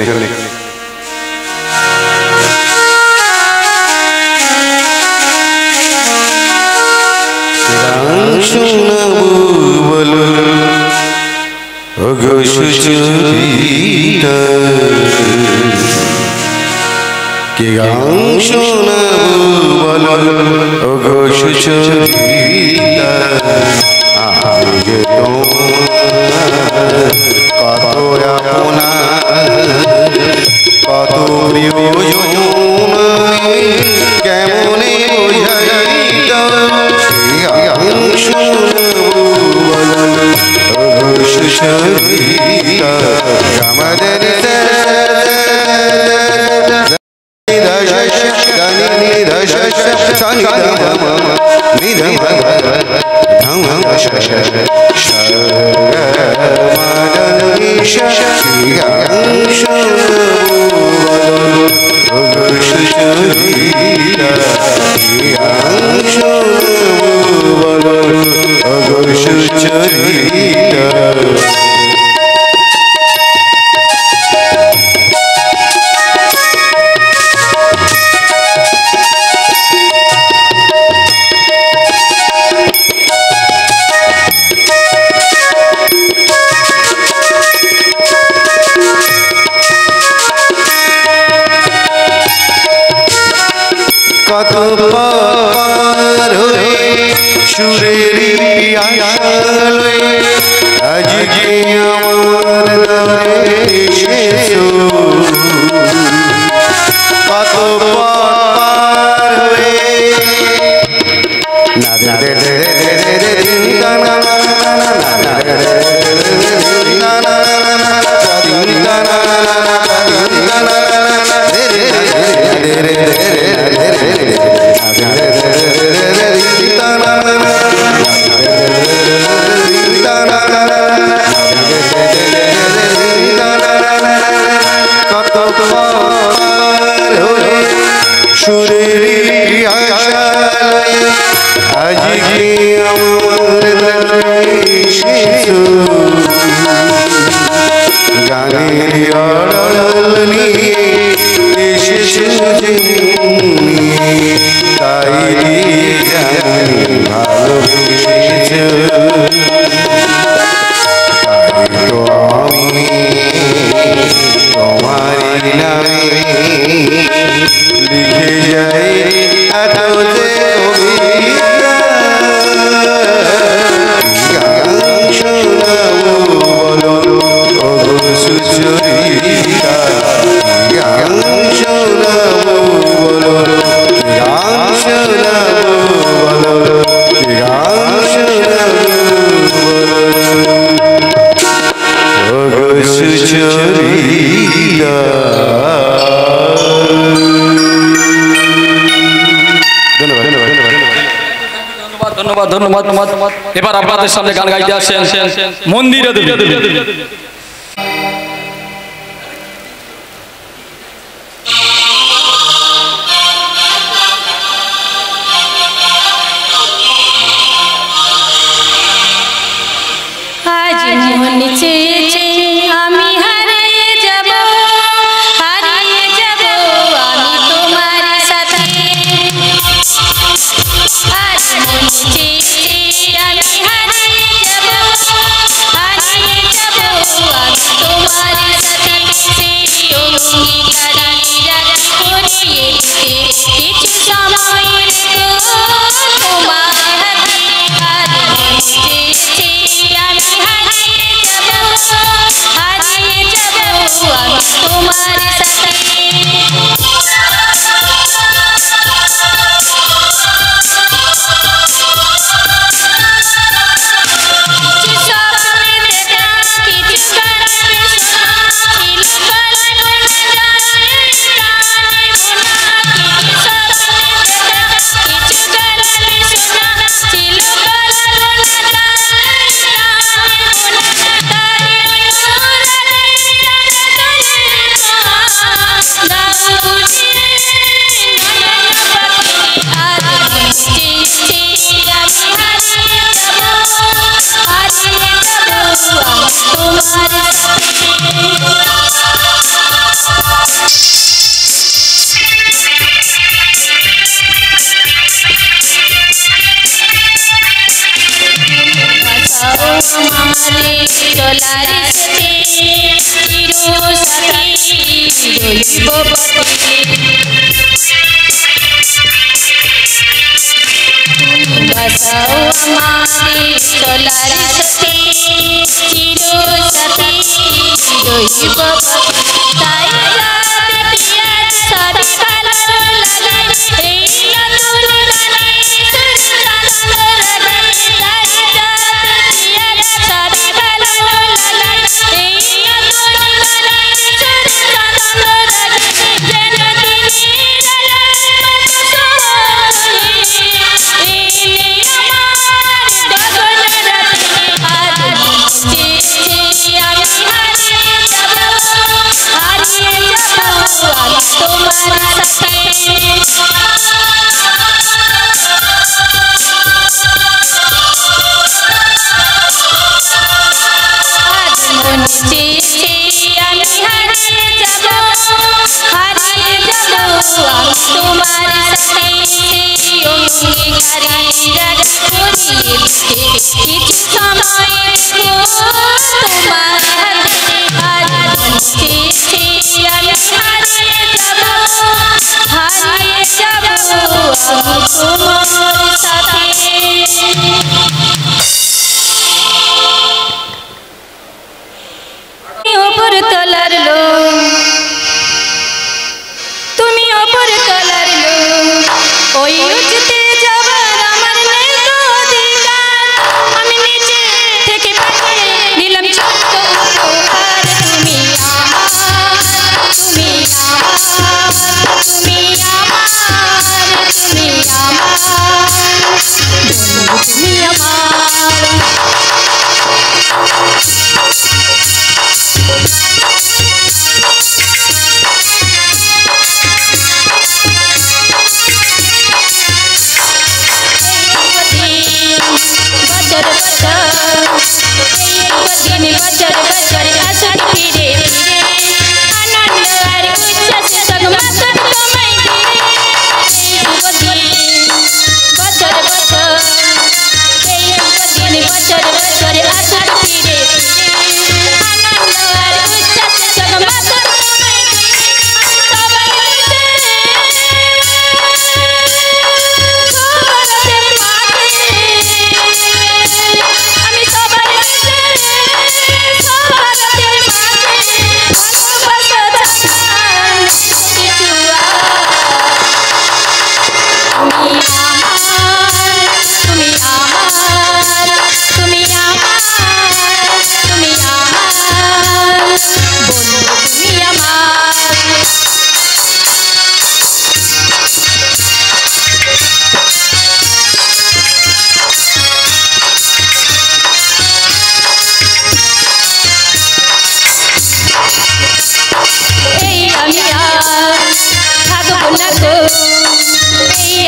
শোনাবো বলো ওগো সুচরিতা, কে গান শোনাবো বলো ওগো সুচরিতা, আগে তোমার কত আপনা কত প্রিয়জন কেমনে বোঝাইতা, সুচরিতা আমাদের কত পার হয়ে সুরের পিয়াসালে আজকে আমার দ্বারে এসেছো, কত পার হয়ে না দে দে দে দে দে না না না না সুরের আশায় আজকে আমার এসেছো, গানের আড়াল নিয়ে এসেছো তাই জানি ভালোবেসেছো, তাই তো আমি তোমার নামে লিখে যাই এততে কবিতা, গান শোনাবো বলো ওগো সুচরিতা, গান শোনাবো বলো, গান শোনাবো বলো, গান শোনাবো বলো ওগো সুচরিতা।
ধন্যবাদ ধন্যবাদ ধন্যবাদ। এবার আপনাদের সামনে গান গাইতে আসেন মন্দিরে দেবী।
আজ মন চেয়েছে আমি হারিয়ে যাব আমি তোমার সাথে, আজ মন চেয়েছে আমি হারিয়ে যাব আমি তোমার সাথে, সেই অঙ্গীকার করিয়ে দিতে কিছু সময় তোমার হাতে, আজ মন চেয়েছে আমি হারিয়ে যাব আমারে চলার সাথে চির সাথী রইব পথে তুমি বাসাও আমারে চলার সাথে চির সাথী রইব পথে তাই রাতে পিয়াজ সাদা কালো লাগাই এই নতুন গানে তোমার আজ মন চেয়েছে আমি হারিয়ে যাব আমি তোমার সাথে অঙ্গীকারের করিয়ে কিছু সময় তোমার হাতে আজ মন চেয়েছে আমি হারিয়ে যাব আমি তোমার সাথে ওপর তলার লোক তুমি ওপর তলার লোক ওই উঁচুতে যাবার আমার নেই তো অধিকার আমি নিচে থেকে পাঠিয়ে নিলাম ছোট্ট উপহার তুমি আমার তুমি আমার তুমি আমার তুমি আমার তুমি আমার বছর বছর আসর ফিরে ফিরে আনন্দ আর উচ্ছ্বাসে জগমগ তোমায় ঘিরে বছর বছর এই দিন বছর বছর আসর ফিরে ফিরে আনন্দ আর উচ্ছ্বাসে জগমগ তোমায় ঘিরে সবাই আমি সবার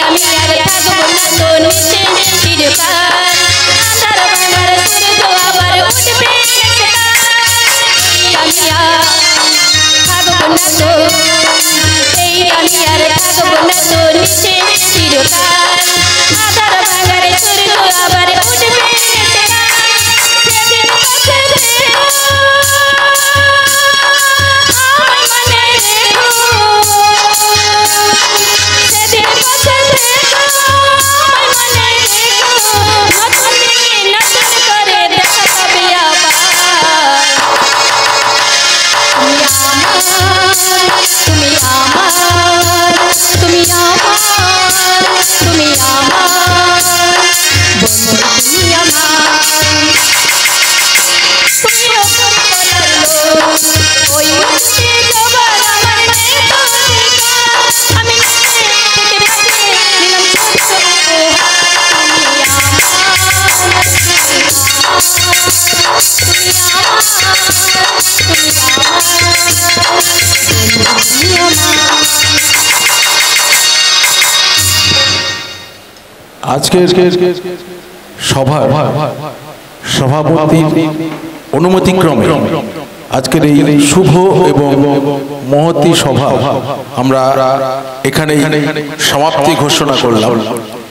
আমি আর থাকবো না তো নিচে চিরকাল আধার ভাঙার সূর্য আবার উঠবে আমি আর থাকবো না তো আমি আর থাকবো না তো নিচে চিরকাল আধার ভাঙার সূর্য আবার উঠবে
আজকের সভার সভাপতির অনুমতিক্রমে আজকের এই শুভ এবং মহতী সভা আমরা এখানে সমাপ্তি ঘোষণা করলাম।